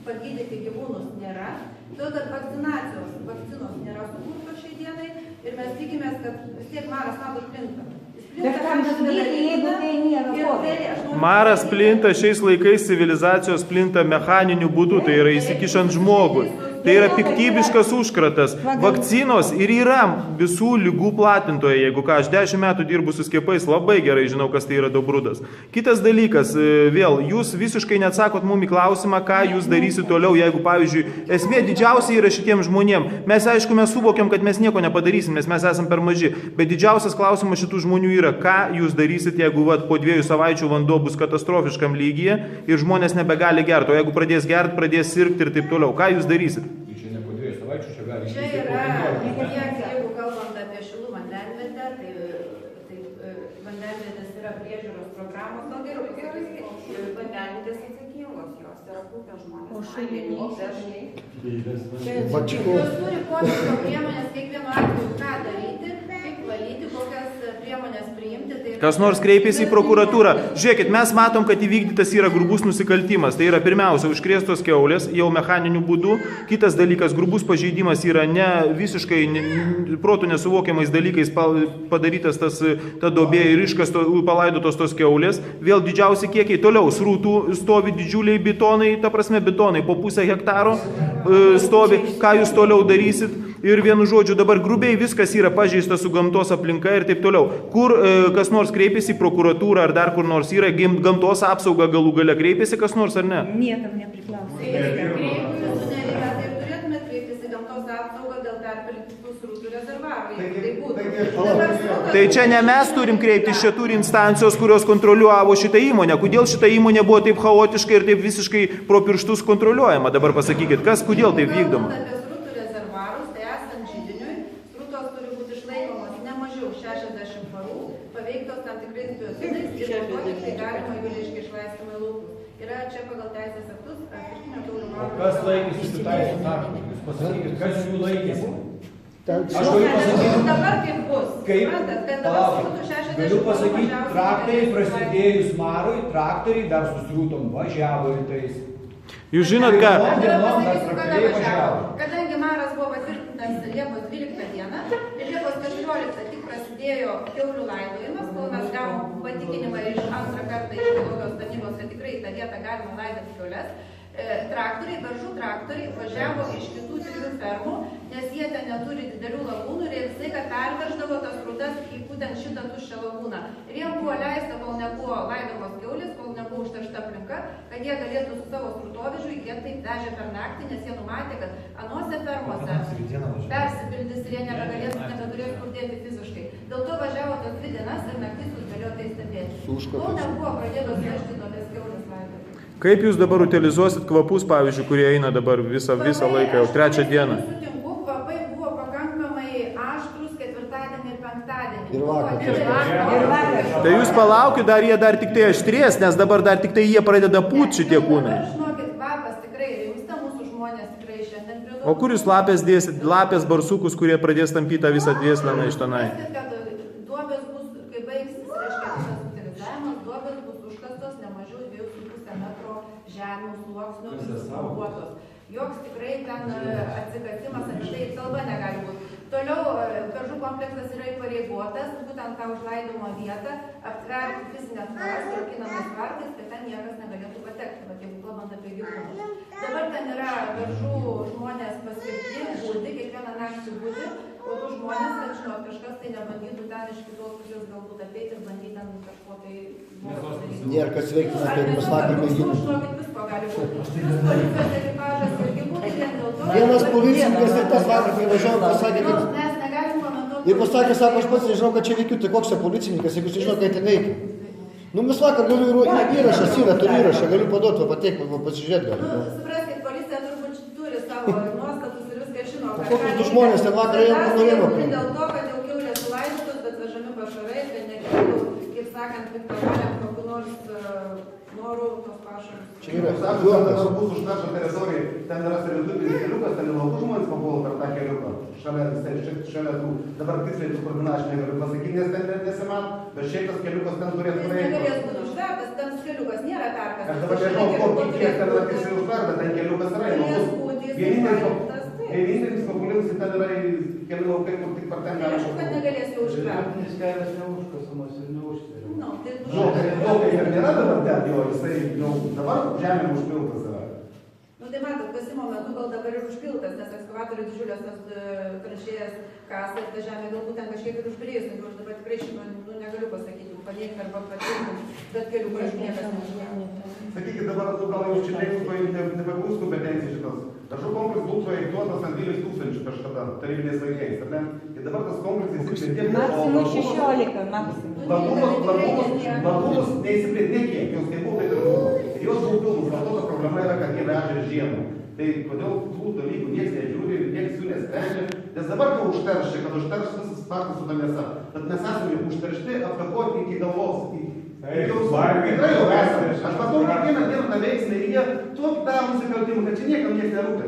pagydyti gyvūnus nėra, todėl, kad vakcinos nėra sukurtos šiai dienai ir mes tikimės, kad vis tiek maras matot plinta. Bet kam žudyti, jeigu tai nėra poveikio? Maras plinta šiais laikais, civilizacijos plinta mechaniniu būdu, tai yra įsikišant žmogui. Tai yra piktybiškas užkratas. Vakcinos ir yra visų lygų platintojai. Jeigu ką, aš 10 metų dirbu su skiepais, labai gerai žinau, kas tai yra dobrudas. Kitas dalykas, vėl, jūs visiškai neatsakot mum į klausimą, ką jūs darysit toliau, jeigu, pavyzdžiui, esmė didžiausia yra šitiem žmonėm. Mes, aišku, mes suvokiam, kad mes nieko nepadarysim, nes mes esam per maži. Bet didžiausias klausimas šitų žmonių yra, ką jūs darysit, jeigu po 2 savaičių vanduo bus katastrofiškam lygyje ir žmonės nebegali gerti. O jeigu pradės gerti, pradės sirgti ir taip toliau. Ką jūs darysit? Čia ne po 2 savaičių, čia gali Čia yra, jeigu kalbant apie Šilų vandenvietę, tai vandenvietės yra priežiūros programos, gal geriau pasakyti, Vandenvietės atsakingos, jos yra kupę žmonės. O šaliniai? Jos turi poveikio priemonės kiekvienu atveju, ką daryti, kaip valyti, kokias priemonės priimti. Kas nors kreipėsi į prokuratūrą. Žiūrėkit, mes matom, kad įvykdytas yra grubus nusikaltimas. Tai yra pirmiausia, užkrėstos kiaulės, jau mechaniniu būdu. Kitas dalykas, grubus pažeidimas yra ne visiškai protų nesuvokiamais dalykais padarytas ta duobė ir palaidotos tos kiaulės. Vėl didžiausi kiekiai. Toliau srautų stovi didžiuliai bitonai, ta prasme bitonai po 0,5 hektaro stovi. Ką jūs toliau darysit? Ir vienu žodžiu, dabar grubiai viskas yra pažeista su gamtos aplinka ir taip toliau. Kur kas nors kreipėsi į prokuratūrą ar dar kur nors yra gamtos apsauga galų gale kreipėsi kas nors ar ne? Niekam nepriklauso. Tai turėtumėt kreiptis į gamtos apsaugą dėl perpildytų srautų rezervuarų, jeigu tai būtų. Tai čia ne mes turim kreiptis, čia turi instancijos, kurios kontroliuoja šitą įmonę. Kodėl šitą įmonę buvo taip chaotiškai ir taip visiškai pro pirštus kontroliuojama? Dabar pasakykit, kas, kodėl taip vykdoma? Kas laikėsi šitų teisės aktų? Jūs pasakykit, kas jų laikėsi? Aš galiu pasakyti, dabar kaip bus. Galiu pasakyti, traktoriai prasidėjus marui, traktoriai dar susirūtom važiavo rytais. Jūs žinot, ką? Kadangi maras buvo patvirtintas Liepos 12 dieną ir Liepos 14 tik prasidėjo kiaulių laidojimas, kol mes gavom patikinimą iš antrą kartą iš geologijos tarnybos, kad tikrai tą vietą galima laidoti kiaules. Traktoriai, beržų traktoriai važiavo iš kitų 3 fermų, nes jie ten neturi didelių lagūnų ir jie visą laiką perveždavo tas grūdas į būtent šitą tuščią lagūną. Ir jiems buvo leista, kol nebuvo laidomos kiaulės, kol nebuvo užteršta aplinka, kad jie galėtų su savo srutovežiu, jie taip vežė per naktį, nes jie numatė, kad anuose fermose persipildys ir jie nebeturės kur dėti fiziškai. Dėl to važiavo tas 2 dienas ir naktis jūs galėjo tai stebėti. Kol nebuvo pradėtos vežti nuo tas kiaulės laidoti. Kaip jūs dabar utilizuosit kvapus, pavyzdžiui, kurie eina dabar visą laiką, jau 3 dieną? Sutinku, kvapai buvo pakankamai aštrus 4 ir 5. Ir vakar. Tai jūs palaukit, dar jie dar tik tai aštrės, nes dabar dar tik tai jie pradeda pūt šitie kūnai. Žinokit, kvapas tikrai rimsta, mūsų žmonės tikrai šiandien prie O kur jūs lapės dėsit? Lapės barsukus, kurie pradės tampyti tą visą dvieslaną iš tenai. Duobės bus, kai baigsis, reiškia, visas utilizavimas, duobės bus užkastos ne mažiau 2,5 metro žemių sluoksnių suspaguotos. Joks tikrai ten atsikasimas, apie tai kalba negali būti. Toliau beržų kompleksas yra įpareigotas, būtent tą užlaidimo vietą, aptverti fizinės tvoras, kirkinamas tvartais, kad ten niekas negalėtų patekti, bet jeigu kalbant apie gyvūnus. Dabar ten yra beržų žmonės paskirti, būti, kiekvieną naktį būti, o tų žmonės, kad žinot, kažkas tai nebandytų ten iš kitos pusės galbūt ateiti ir bandyti ten kažko tai daryti. Nėra kas veiktina, kaip mes vakar mėginom. Visko gali būti. Plius policijos ekipažas irgi būtų vien dėl to. Vienas policininkas ir tas vakar, kai važiavo, pasakė, kad... Mes negalim komentuoti. Ir pasakė, sako, aš pats nežinau, kad čia veikiu, tai koks čia policininkas, jeigu žinau, kad ten veikia. Nu, mes vakar galiu įrašas yra, turiu įrašą, galiu paduoti, pateikti, pasižiūrėti gali. Supraskit, policija turbūt turi savo nuostatus ir viską žino. Kokius du žmonės ten vakar ėjo panorėjimo priimti? Dėl to, kad jau kiaulės sulaidytos, bet vežami pašarai, tai nekėlų, kaip sakant, piktavalėm kokiu nors norų tos pašarus. Čia yra dabar bus užteršta teritorija, ten yra servitudinis keliukas, ten laukų žmonės papuola per tą keliuką. Šalia tų, dabar tiksliai tų koordinačių aš negaliu pasakyti, nes ten nesimato, bet šiaip tas keliukas ten turėtų praeiti. Jis negalės būti užtvertas, ten keliukas nėra perkastas. Aš dabar nežinau, kiek ten yra tiksliai užtverta, ten keliukas yra. Vienintelis populiarusis ten yra keli laukai, kur tik per ten gali. Aišku, kad negalės jau užtverti. Dabartinis kelias neužkasamas ir neužtveriamas. Žinau, ir nėra dabar ten jo, jisai jau dabar žemė užpiltas yra. Nu tai matot, kasimo metu gal dabar ir užpiltas, nes ekskavatorius didžiulės tas tranšėjas kasa ir ta žemė galbūt ten kažkiek ir užbyrės, aš dabar tikrai šito negaliu pasakyti, paneigti arba patvirtinti, bet kelių prašau niekas nežinau. Sakykit, dabar gal jau čia nebebus kompetencija šitos. Daržų kompleksas buvo projektuotas ant 12 000 kažkada, tarybiniais laikais, ar ne? Ir dabar tas kompleksas įsiplėtė. Maksimum 16, maksimum. Latūros neįsiplėtė kiek, jos kaip buvo, taip ir buvo. Ir jos buvo pilnus, dėl to ta problema yra, kad jie vežė žiemą. Tai kodėl tų dalykų niekas nežiūri, niekas jų nesprendžia. Nes dabar jau užteršia, kad užterš visas parkas su ta mėsa. Tad mes esame užteršti, apkapoti iki galvos. Tikrai jau esame. Aš matau kiekvieną dieną tą veiksmą ir jie tokį daro nusikaltimą, kad čia niekam niekas nerūpia.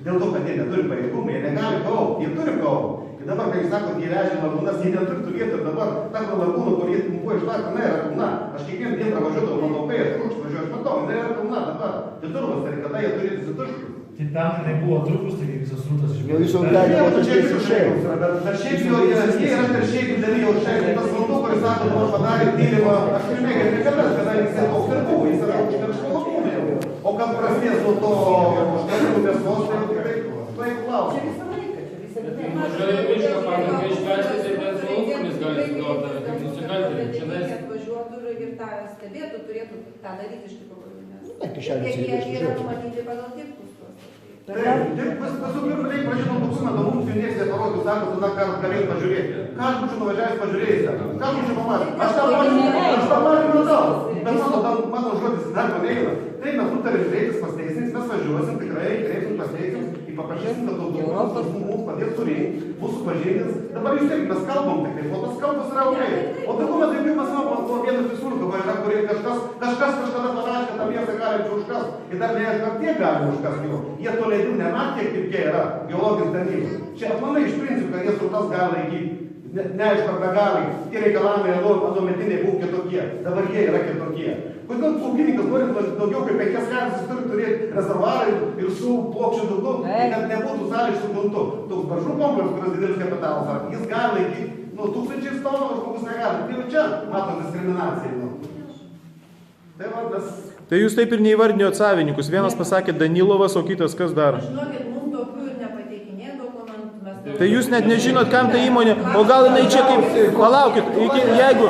Dėl to, kad jie neturi pajėgumų, jie negali kaupti, jie turi kaupti. Ir dabar, kai jūs sakot, jie vežė lagūnas, jie neturi tų vietų ir dabar ta lagūna, kur jie buvo išlaka, yra pilna. Aš kiekvieną dieną pravažiuodavau, mano upėje, kur aš važiuoju, aš matau, yra pilna dabar. Vidurvas, tai kada jie turi įsituškus. Tai tam nebuvo trupus, tai visas rūtas iš Jau jūs jau galite tuščiais išėjus. Bet šiaip jau jie yra teršiai dideli jau šiandien. Tas vanduo, kuris sako, kad aš padarė tyrimą, aš ir negeriu niekada, kadangi jis yra toks ir buvo, jis yra užterštas lagūnai. O kad prasidės nuo to užterštų mėsos, tai tikrai klausimas. Žaliai mišką pakankai iškelti, tai bet laukunis gali sugauti, kaip nusikaltėlį. Čia Važiuotų ir tą stebėtų, turėtų tą daryti iš tikrųjų. Kišenės Jie reikia yra išvažiuoti. numatyti pagal tipus. Taip, visų pirma, reikia prašyti dokumentą, mums jų niekas neparodė, sako, tada ką galėjai pažiūrėti. Ką aš būčiau nuvažiavęs pažiūrėjęs ten? Ką būčiau pamatęs? Aš tą patį matau. Bet mano žodis dar paneigina. Tai mes nutarėm kreiptis pasteisins, mes važiuosim, tikrai kreipsim pasteisins, į paprašysim, kad dokumentus mums padėtų surinkti, mūsų pažydins. Dabar jūs taip, mes kalbam tik taip, o tas kalbas yra okei. O dokumentai, kaip mes matom, buvo vienas visur, kurie kažkas kažkada parašė, kad tą miestą galinčių užkas. Ir dar neaišku, ar tie gali užkas jų. Jie to leidimų nematė, kaip jie yra, geologijos tarnybos. Čia aplamai iš principų, kad jie surtas gali laikyti. Neaišku, ar negali. Tie reikalavimai anuometiniai buvo kitokie. Dabar jie yra kitokie. Kodėl ūkininkas nori daugiau kaip 5 kartus, jis turi turėti rezervuarą ir su plokščiu dugnu, kad nebūtų sąlyčio su gruntu. Toks Baržų kompleksas, kuris didelis kapitalas, jis gali laikyti, 1000 tonų, žmogus negali. Tai čia mato diskriminaciją. Tai va, mes... Tai jūs taip ir neįvardinėjot savininkus. Vienas pasakė Danilovas, o kitas kas dar? Žinokit, mums tokių ir nepateikinė dokumentų. Tai jūs net nežinot, kam ta įmonė, o gal jinai čia kaip, palaukit, jeigu...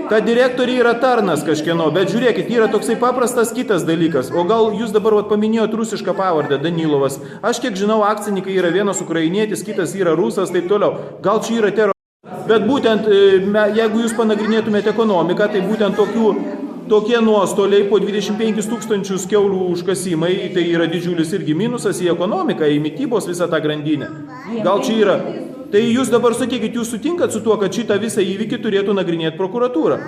Ta direktorė yra tarnas kažkieno, bet žiūrėkit, yra toksai paprastas kitas dalykas. O gal jūs dabar paminėjot rusišką pavardę, Danilovas. Aš kiek žinau, akcininkai yra vienas ukrainietis, kitas yra rusas, taip toliau. Gal čia yra teroristas. Bet būtent, jeigu jūs panagrinėtumėte ekonomiką, tai būtent tokie nuostoliai po 25 000 kiaulių užkasimai, tai yra didžiulis irgi minusas į ekonomiką, į mitybos visą tą grandinę. Gal čia yra... Tai jūs dabar sakykit, jūs sutinkat su tuo, kad šitą visą įvykį turėtų nagrinėti prokuratūra?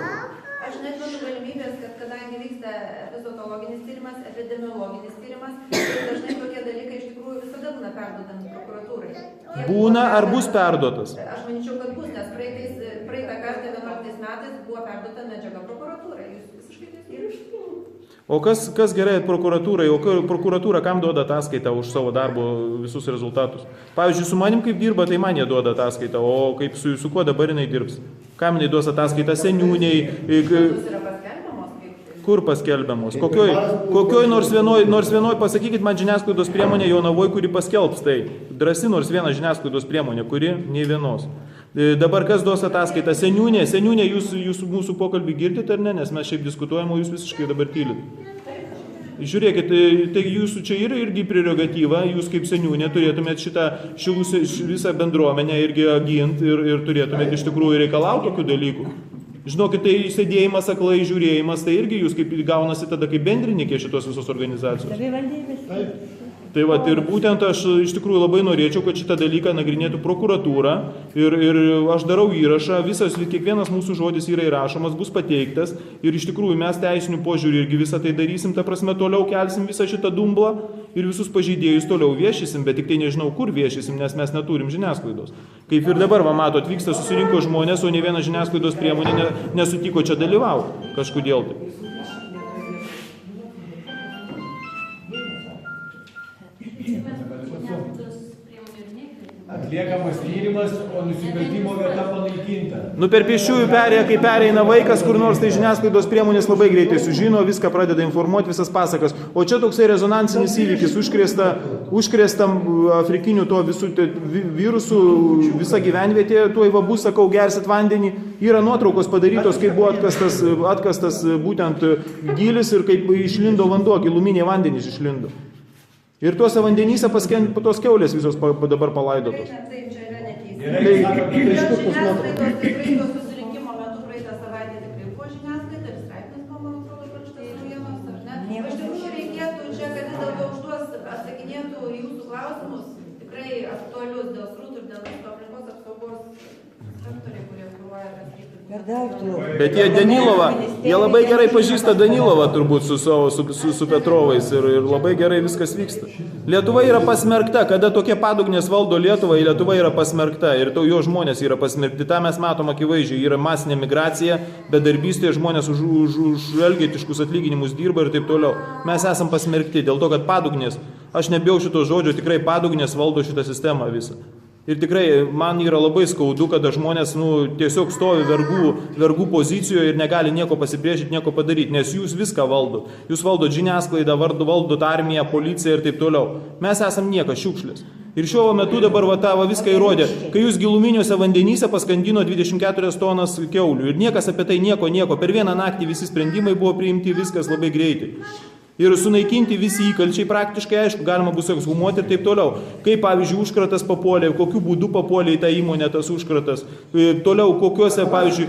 Aš nežinau galimybės, kad kadangi vyksta epizotologinis tyrimas, epidemiologinis tyrimas, tai dažnai tokie dalykai iš tikrųjų visada būna perduodami prokuratūrai. Būna ar bus perduotas? Aš manyčiau, kad bus, nes praeitą kartą 11 metais buvo perduota medžiaga prokuratūrai. Jūs visiškai teisingai. O kas gerai prokuratūrai, o prokuratūra kam duoda ataskaitą už savo darbo visus rezultatus? Pavyzdžiui, su manim kaip dirba, tai man jie duoda ataskaitą, o kaip su kuo dabar jinai dirbs? Kam jinai duos ataskaitą? Seniūniai? Kur paskelbiamos? Kokioj nors vienoj, pasakykit man žiniasklaidos priemonė Jonavoj, kuri paskelbs tai. Drąsi nors viena žiniasklaidos priemonė, kuri nei vienos. Dabar kas duos ataskaitą? Seniūnė, jūs mūsų pokalbį girdite ar ne, nes mes šiaip diskutuojam, o jūs visiškai dabar tylit. Žiūrėkit, tai jūsų čia yra irgi prerogatyva, jūs kaip seniūnė turėtumėt šitą visą bendruomenę irgi ginti ir turėtumėt iš tikrųjų reikalauti tokių dalykų. Žinokit, tai sėdėjimas, aklai žiūrėjimas, tai irgi jūs kaip gaunasi tada kaip bendrininkė šitos visos organizacijos. Tai va, ir būtent aš iš tikrųjų labai norėčiau, kad šitą dalyką nagrinėtų prokuratūra ir aš darau įrašą, kiekvienas mūsų žodis yra įrašomas, bus pateiktas ir iš tikrųjų mes teisinių požiūrį irgi visą tai darysim, ta prasme toliau kelsim visą šitą dumblą ir visus pažeidėjus toliau viešisim, bet tik tai nežinau, kur viešisim, nes mes neturim žiniasklaidos. Kaip ir dabar, va matot, vyksta susirinko žmonės, o ne viena žiniasklaidos priemonė nesutiko čia dalyvauti kažkodėl tai. Atliekamas tyrimas, o nusikaltimo vieta panaikinta. Nu per pėsčiųjų perėją, kai pereina vaikas kur nors, tai žiniasklaidos priemonės labai greitai sužino, viską pradeda informuoti, visas pasakas. O čia toksai rezonansinis įvykis, užkrėstam afrikinių to visų virusų, visa gyvenvietė, tuoj va bus, sakau, gersit vandenį. Yra nuotraukos padarytos, kaip buvo atkastas būtent gylis ir kaip išlindo vanduo, giluminiai vandenys išlindo. Ir tuose vandenyse tos kiaulės visos dabar palaidotos. Taip, čia yra neteisinga. Žiniasklaidos tikrai to susirinkimo metu praeitą savaitę tikrai buvo žiniasklaida ir straipsnis, man atrodo, parašytas naujienos, ar ne? Iš tikrųjų reikėtų čia, kad vis dėlto užduos atsakinėtų į jūsų klausimus, tikrai aktualius dėl srautų ir dėl aplinkos apsaugos sektoriai, kurie kuruoja tas rytis. Bet jie Danilovą, jie labai gerai pažįsta Danilovą turbūt su Petrovais ir labai gerai viskas vyksta. Lietuva yra pasmerkta, kada tokie padugnės valdo Lietuvą, Lietuva yra pasmerkta ir jo žmonės yra pasmerkti. Ta mes matom akivaizdžiai, yra masinė migracija, bedarbystė, žmonės už elgetiškus atlyginimus dirba ir taip toliau. Mes esam pasmerkti dėl to, kad padugnės, aš nebijau šito žodžio, tikrai padugnės valdo šitą sistemą visą. Ir tikrai man yra labai skaudu, kada žmonės tiesiog stovi vergų pozicijoje ir negali nieko pasipriešinti, nieko padaryti, nes jūs viską valdot. Jūs valdot žiniasklaidą, valdot armiją, policiją ir taip toliau. Mes esam niekas, šiukšlės. Ir šiuo metu dabar viską įrodė, kai jūs giluminiuose vandenyse paskandino 24 tonas kiaulių ir niekas apie tai nieko. Per vieną naktį visi sprendimai buvo priimti, viskas labai greitai. Ir sunaikinti visi įkalčiai praktiškai, aišku, galima bus ekshumuoti ir taip toliau. Kaip, pavyzdžiui, užkratas papuolė, kokiu būdu papuolė į tą įmonę tas užkratas. Toliau, kokiuose, pavyzdžiui,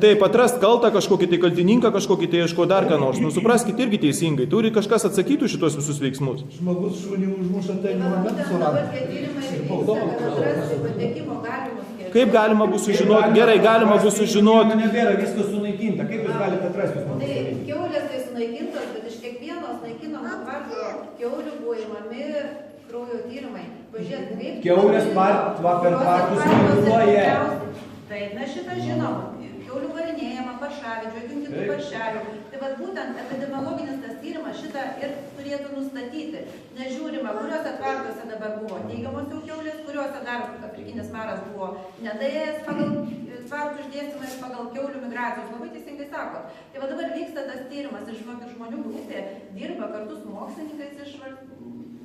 taip, atrast kaltą kažkokį tai kaltininką, kažkokį tai ieško dar ką nors. Supraskite irgi teisingai, turi kažkas atsakytų šitos visus veiksmus. Žmogus šunį užmuša, tai momentas suranda. Kaip galima bus sužinoti? Gerai, galima bus sužinoti. Nebėra viskas sunaikinta, kaip jūs galite atrasti? Tai kiaulės tai sunaikintos, bet iš kiekvienos naikinamo tvarko kiaulių buvo įmami kraujo tyrimai. Pažiūrėt, kaip... Kiaulės per tvarkus manipuliuoja. Taip, mes šitą žinom. Kiaulių varinėjama, paršavidžių, jokių kitų paršelių. Tai va būtent epidemiologinis tas tyrimas šitą ir turėtų nustatyti. Nežiūrima, kuriuose tvartuose dabar buvo teigiamos jau kiaulės, kuriuose dar afrikinis maras buvo nedėjęs pagal tvartų išdėstymą ir pagal kiaulių migracijos. Labai teisingai sako. Tai va dabar vyksta tas tyrimas ir žmonių grupė dirba kartu su mokslininkais iš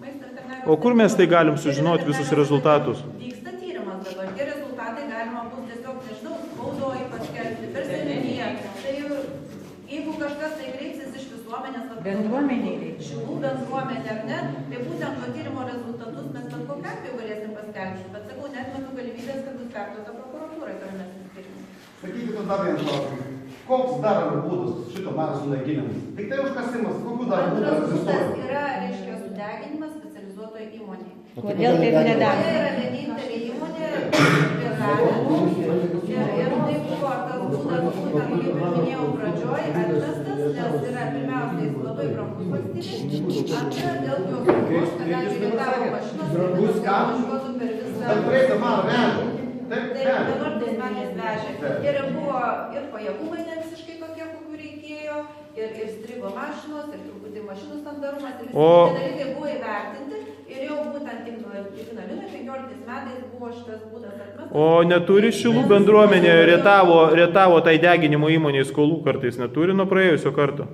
maisto veterinarijos. O kur mes tai galim sužinoti visus rezultatus? Vyksta tyrimas dabar. Tie rezultatai galima bus tiesiog, nežinau, spaudoje paskelbti, per seniūniją. Tai jeigu kažkas tai kreipsis iš visuomenės, Šilų bendruomenė, ar ne, tai būtent to tyrimo rezultatus mes bet kokiu atveju galėsim paskelbti. Bet sakau, neatmetu galimybės, kad bus perduota prokuratūrai tolimesnis tyrimas. Sakykite dar vieną klausimą. Koks dar būdas šito maro sunaikinimas? Tik tai užkasimas, kokiu dar būdas egzistuoja? Antras būdas yra, reiškia, sudeginimas specializuotoje įmonėje. Kodėl taip nedaro? Tai yra vienintelė įmonė, prie Zalemų. Ir tai buvo tas būdas, būtent, kaip ir minėjau pradžioj, atmestas, nes yra pirmiausiai labai brangus valstybės. Antra, dėl jo saugos, kadangi lietavo mašinos, tai važiuotų per visą... Bet praeitą marą vežė. Taip, dabar tais metais vežė. Ir buvo ir pajėgumai ne visiškai tokie, kokių reikėjo, ir strigo mašinos, ir truputį mašinų standarumas, ir visi tie dalykai buvo įvertinti. Ir jau būtent Ignalinoje 15 metais buvo šitas būdas atmestas. O neturi Šilų bendruomenė, rietavo tai deginimo įmonėje skolų kartais, neturi nuo praėjusio karto?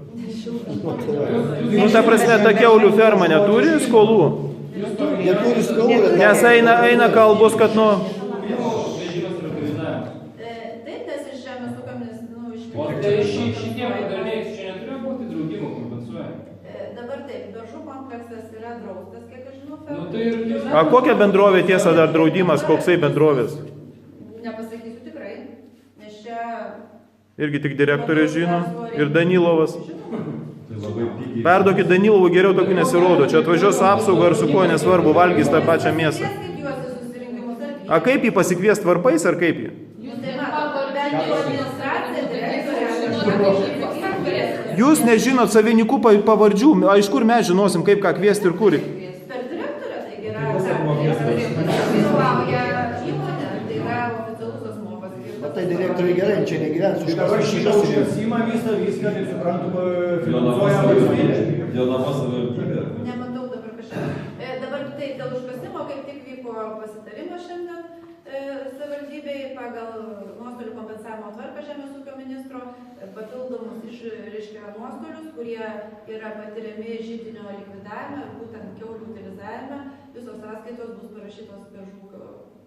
Ta prasme, ta kiaulių ferma neturi skolų? Neturi skolų. Nes eina kalbos, kad nuo... Taip, nes iš žemės ūkio ministerijos... O tai šitie padarniai čia neturėjo būti draudimo kompensuojami? Dabar taip, Beržų kompleksas yra draustas, kiek aš žinau. A kokia bendrovė tiesa dar draudimas, koksai bendrovės? Nepasakysiu tikrai, nes čia... Irgi tik direktorė žino ir Danilovas. Perduokit Danilovui, geriau tokių nesirodo. Čia atvažiuos su apsauga ar su kuo nesvarbu, valgys tą pačią mėsą. A kaip jį pasikviest varpais ar kaip jį? Jūs nežinot savininkų pavardžių, a iš kur mes žinosim, kaip ką kviesti ir kur? Per direktorę tai yra įmonė, tai yra oficialus asmuo paskirtas. Tai direktoriai gerai, čia negyvens už Dabar šitą užkasymą viską, kaip suprantu, finansuoja valstybė. Nematau dabar kažką. Dabar Taip, dėl užkasimo kaip tik vyko pasitarimas šiandien savivaldybėje pagal nuostolių kompensavimo tvarką Žemės ūkio ministro, papildomus reiškia nuostolius, kurie yra patiriami židinio likvidavime, būtent kiaulių utilizavime. Visos sąskaitos bus parašytos Beržų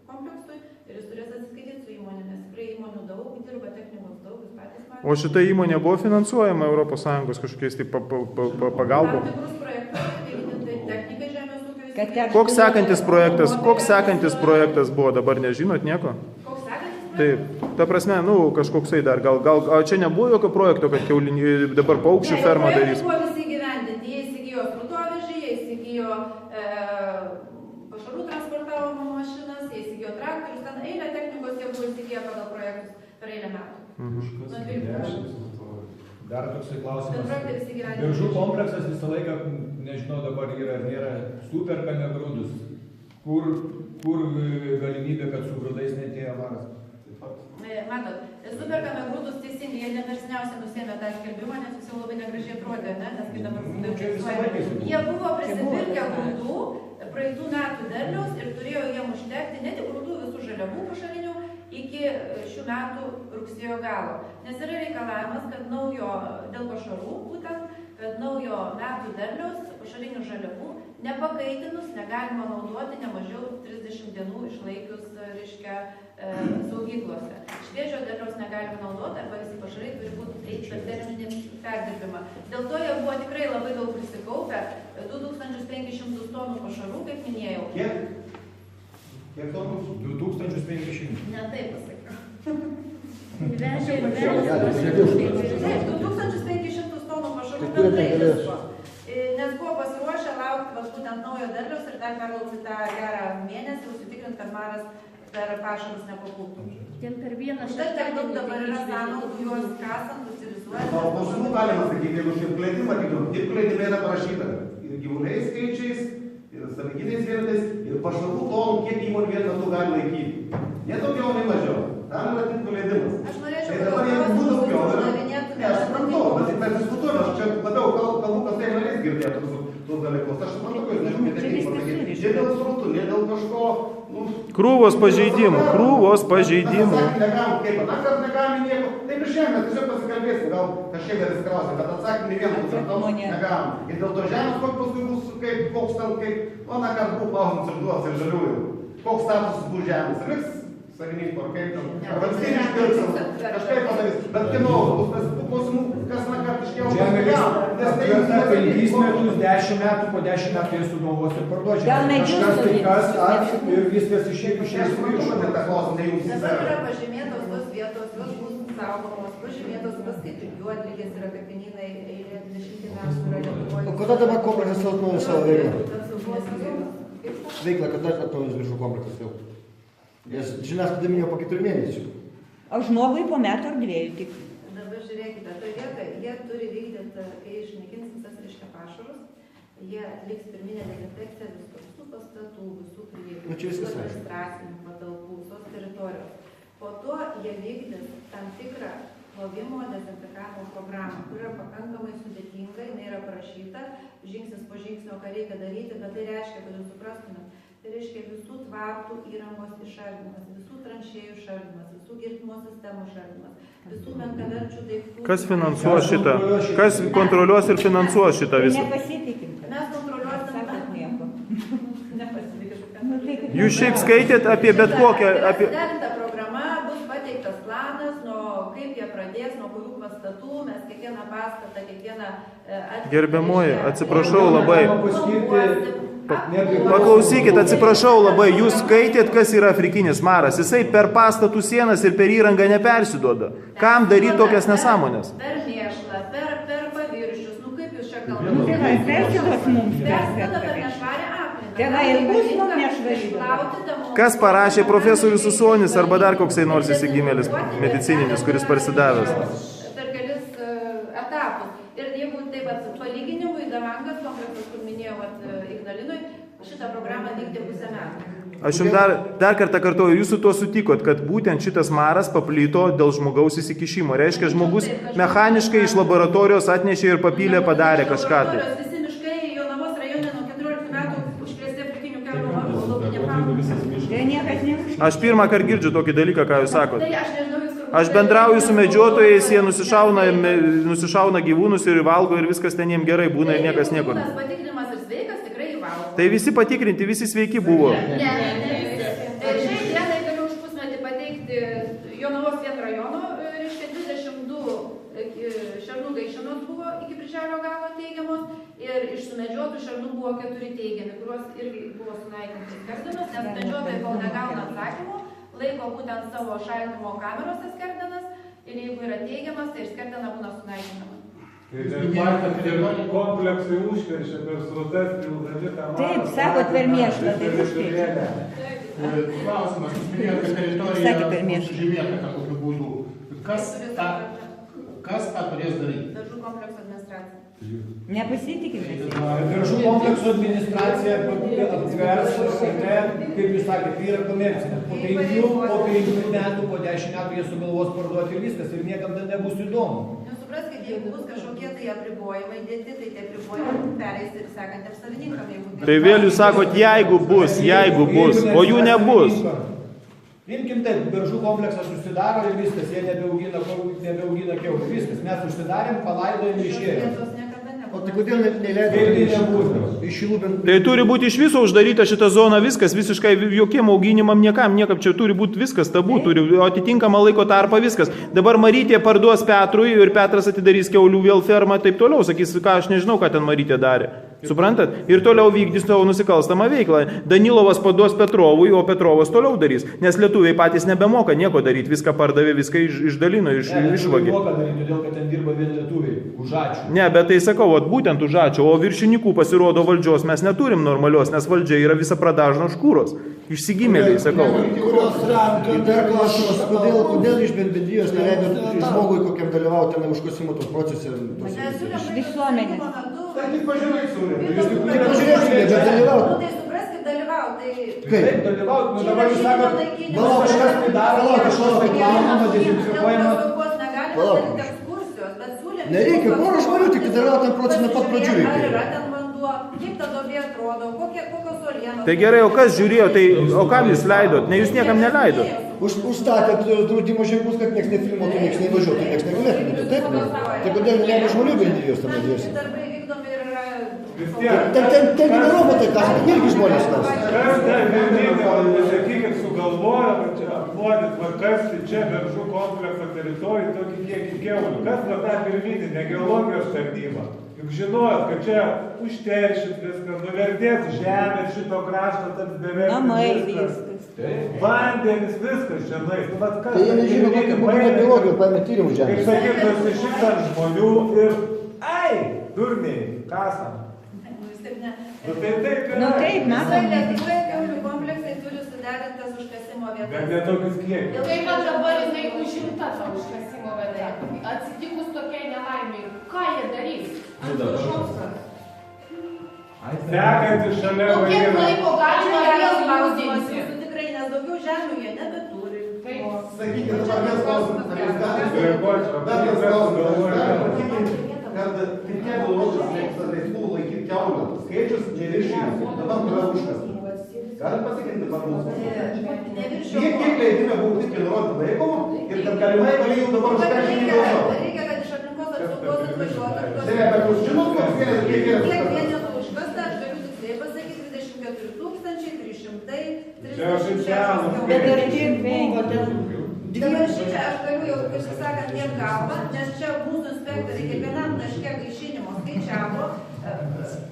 kompleksui ir jis turės atsiskaityti su įmonėmis. Tikrai įmonių daug, dirba technikos daug, jūs patys matėte. O šita įmonė buvo finansuojama ES kažkokiais tai pagalbom? Tam tikrus projektus, tai technikai Žemės ūkio. Koks sekantis projektas buvo, dabar nežinot nieko? Koks sekantis projektas? Taip, ta prasme, kažkoksai dar, gal čia nebuvo jokio projekto, kad dabar paukščių fermą darys? Buvo visi gyvendinti, jie įsigijo srutovežį, jie įsigijo pašarų transportavimo mašinas, jie įsigijo traktorius, ten eilę technikos jie buvo įsigiję pagal projektus per eilę metų. Nuo 12 metų. Dar toksai klausimas. Bet projektai visi gyvendinti. Beržų kompleksas visą laiką, nežinau dabar yra ar nėra, superkame grūdus. Kur galimybė, kad su grūdais netėjo varas? Matot, superkame grūdus teisingai, jie nepersiniausiai nusėmė tą skelbimą, nes visi labai negražiai atrodė, nes kai dabar jie buvo prisipirkę grūdų praeitų metų derliaus ir turėjo jiem užtekti ne tik grūdų, visų žaliavų pašarinių iki šių metų rugsėjo galo. Nes yra reikalavimas, kad dėl pašarų būtent, kad naujo metų derliaus pašarinių žaliavų nepakaitinus negalima naudoti ne mažiau 30 dienų išlaikius, reiškia, saugyklose. Šviežio derliaus negalima naudoti arba visi pašarai turi būti eiti per terminį perdirbimą. Dėl to jie buvo tikrai labai daug prisikaupę, 2500 tonų pašarų, kaip minėjau. Kiek tonų? 2500. Ne taip pasakiau. Vežė 2500 tonų pašarų bendrai visko. Nes buvo pasiruošę laukti būtent naujo derliaus ir dar perlaukti tą gerą mėnesį, užsitikrinti, kad maras per pašarus nepapultų. Ten per vieną Štai tiek daug dabar yra sąnaudų juos kasant, utilizuojant. O pašarų galima sakyti, jeigu šiandien kleidimą matytum, tik kleidime yra parašyta. Ir gyvuliais skaičiais, ir saviginiais vienetais, ir pašarų tonų, kiek įmonių vienu metu gali laikyti. Ne daugiau, ne mažiau. Tam yra tik leidimas. Aš norėčiau, kad dabar jeigu būtų daugiau, aš suprantu, bet mes diskutuojame, aš čia labiau kalbu, kas tai narys girdėtų tuos dalykus. Aš suprantu, kad nežinau, kaip pasakyti. Ne dėl srautų, ne dėl kažko. Krūvos pažeidimų. Negalim, kaip anakart negalim nieko. Taip ir šiandien mes tiesiog pasikalbėsim, gal kažkiek dar įsikrausim, bet atsakymą ne vieną negalim. Ir dėl to žemės, paskui bus koks ten, kaip anakart buvo klausimas ir duos ir žaliųjų. Koks statusas bus žemės? Liks savininko, ar kaip ten, ar valstybė išpirksim, kažkaip padarys, bet kieno bus tas klausimų, kas anakart iškėlė. Žemė liks per 5 metus, 10 metų, po 10 metų jie sugalvos ir parduos žemę. Kažkas tai kas ir viskas išėjų Aš suprantu, tą klausimą, ne jums dabar yra pažymėtos tos vietos, jos bus saugomos, pažymėtos paskaitų, jų atlygis yra kapinynai, eilė 20 metų yra Lietuvoje. O kada dabar kompleksas atnaujins savo veiklą? Veiklą, kada atnaujins Beržų kompleksas jau? Nes žiniasklaida minėjo po 4 mėnesių. O žmogui po metų ar 2 tik? Dabar žiūrėkite, toje vietoje jie turi vykdyti, kai išnaikins visas reiškia pašarus, jie atliks pirminę dezinfekciją visų pastatų, visų prieigų, visų administracinių patalpų, visos teritorijos. Po to jie vykdys tam tikrą plovimo dezinfekavimo programą, kuri yra pakankamai sudėtinga, jinai yra parašyta, žingsnis po žingsnio, ką reikia daryti, bet tai reiškia, kad jūs suprastumėt. Tai reiškia visų tvartų įrangos išardymas, visų tranšėjų išardymas, visų girtimo sistemų išardymas, visų menkaverčių daiktų. Kas finansuos šitą? Kas kontroliuos ir finansuos šitą visą? Nepasitikim. Mes kontroliuosim nieko. Jūs šiaip skaitėt apie bet kokią... Suderinta programa, bus pateiktas planas, kaip jie pradės, nuo kurių pastatų, mes kiekvieną pastatą, kiekvieną... Gerbiamoji, atsiprašau labai. Paklausykit, atsiprašau labai, jūs skaitėt, kas yra afrikinis maras. Jisai per pastatų sienas ir per įrangą nepersiduoda. Kam daryti tokias nesąmonės? Per mėšlą, per paviršius, kaip jūs čia kalbate? Tėvai, persiduos mums. Persiduoda per nešvarę aplinką. Tėvai, ir bus mums nešvarį. Kas parašė profesorius Usonis arba dar koksai nors įsigimėlis medicininis, kuris parsidavęs? Per kelis etapus. Ir jeigu taip palyginimui, Davangas kompleksas, kur minėjau, Ignalinui, šitą programą vykdė pusę metų. Aš jums dar kartą kartuoju, jūs su tuo sutikot, kad būtent šitas maras paplito dėl žmogaus įsikišimo. Reiškia, žmogus mechaniškai iš laboratorijos atnešė ir papylė, padarė kažką. Visi miškai Jonavos rajone nuo 14 metų užkrėsti afrikinių kiaulių. Aš pirmą kartą girdžiu tokį dalyką, ką jūs sakote. Tai aš nežinau, jūs turbūt- Aš bendrauju su medžiotojais, jie nusišauna gyvūnus ir valgo ir viskas ten jiems gerai būna ir niekas nieko. Jeigu būnas patikrinimas ir sveikas, tikrai jį valgo. Tai visi patikrinti, visi sveiki buvo. Ne. Tai šiai dienai galiu už pusmetį pateikti Jonavos vien rajono, reiškia 22 šernų gaišinos buvo iki birželio galo teigiamos ir iš sumedžiotų šernų buvo 4 teigiami, kuriuos irgi buvo sunaikinti skerdenas, nes medžiotojai kol negauna atsakymų, laiko būtent savo šaldymo kamerose skerdenas ir jeigu yra teigiamas, tai ir skerdena būna sunaikinama. Tai kompleksai užteršia per srutas, pildami tą mažą. Taip, sakot, per mėšlą, tai užteršia. Klausimas, jūs minėjote, kad teritorija bus sužymėta kažkokiu būdu. Kas tą turės daryti? Daržų komplekso administracija. Nepasitikime. Daržų komplekso administracija aptvers, kaip jūs sakėte, tai yra komercinė. Po 5 metų, po 10 metų jie sugalvos parduoti ir viskas ir niekam ten nebus įdomu. Supraskite, jeigu bus kažkokie tai apribojimai dėti, tai tie apribojimai pereis ir sekantiems savininkam. Tai vėl jūs sakot, jeigu bus, o jų nebus. Imkim taip, daržų kompleksas užsidaro ir viskas, jie nebeaugina kiaulių, viskas, mes užsidarėm, palaidojom išėjom. O tai kodėl neleido iš Šilų bent... Tai turi būti iš viso uždaryta šita zona, viskas, visiškai jokiem auginimam, niekam, čia turi būti viskas tabu, turi atitinkamą laiko tarpą viskas. Dabar Marytė parduos Petrui ir Petras atidarys kiaulių vėl fermą, taip toliau, sakys, ką aš nežinau, ką ten Marytė darė. Suprantat? Ir toliau vykdys savo nusikalstamą veiklą. Danilovas paduos Petrovui, o Petrovas toliau darys. Nes lietuviai patys nebemoka nieko daryti, viską pardavė, viską išdalino, išvagė. Nemoka daryti, todėl kad ten dirba vien lietuviai, už ačiū. Ne, bet tai sakau, būtent už ačiū, o viršininkų pasirodo valdžios mes neturim normalios, nes valdžia yra visa pradažno škūros. Išsigimėliai, sakau. Dar klausimas, kodėl iš bendrijos neleido žmogui kokiam dalyvauti ten užkasimo tos procese? Iš visuomenės. Tai tik pažiūrėk, Pažiūrėkite, bet dalyvauti. Tai supraskit, dalyvauti. Kaip dalyvauti? Nu dabar jūs sakot, kažkas tai daro, kažkas tai plaunama, dezinfekuojama. Nereikia, porą žmonių tik dalyvauti tam procese nuo pat pradžių Ar reikia. yra ten vanduo, kaip ta duobė atrodo, kokios uolienos. Tai gerai, o kas žiūrėjo, o kam jūs leidot? Ne, jūs niekam neleidot. Užstatėt draudimo ženklus, kad nieks nefilmuotų, nieks nevažiuotų, nieks negalėtų. Taip, ne? Tai kodėl neleido žmonių bendrijos tam dėjosi? Darbai vykdomi ir yra... Ten ne robotai, ten irgi žmonės tas. Kas ten vieningai, sakykit, sugalvojo, kad čia apnuodit, kasti čia daržų komplekso teritorijų tokį kiekį kiaulių. Kas va tą pirminį, ne geologijos tarnybą? Juk žinojot, kad čia užteršit viskas, nuvertės žemė šito krašto, taps beveik Namai viskas. viskas. Vandenis, viskas čia nais. Nu, vat kas Tai jie nežino, kokia mokinė biologija, paėmė tyrimų Kaip žemės. sakyt, nusišytam žmonių ir... Ai, durniai, kasam. Nu tai taip yra. Nu taip, matom. Lietuvoje kiaulių kompleksai turi suderintas užkasimo vietas. Bet netokius kiekius. Tai va dabar jinai užimta ta užkasimo vieta. Atsitikus tokiai nelaimiai, ką jie darys? Sekantis šalia O kiek laiko galima vėl Klausimas jaudinti? jūsų tikrai, nes daugiau žemių jie nebeturi. Sakykit, dabar mes klausim, ar jūs galite... Reaguoti, Dar mes klausim, ar jūs galite galvoju. patikinti, kad reikėtų nuotis leistų laikyti kiaulę. Skaičius neviršymas, dabar yra užkastas. Galit pasikinti par mūsų? Kiek leidime buvo tik nurodyti laikomų ir kad galimai galėjau dabar užkastinį daugiau. Reikia, kad iš aplinkos apsaugos atvažiuotų. Tai bet jūs žinot, koks vienas kiek yra Kiek užkastas? vienetų užkasta, aš galiu tiksliai pasakyti, 24 330. Čia oficialūs Bet ar kiek veikia ten? Dabar šičia aš galiu jau, kaip sakant, tiek galvą, nes čia mūsų inspektoriai kiekvienam taške gaišinimo skaičiavo,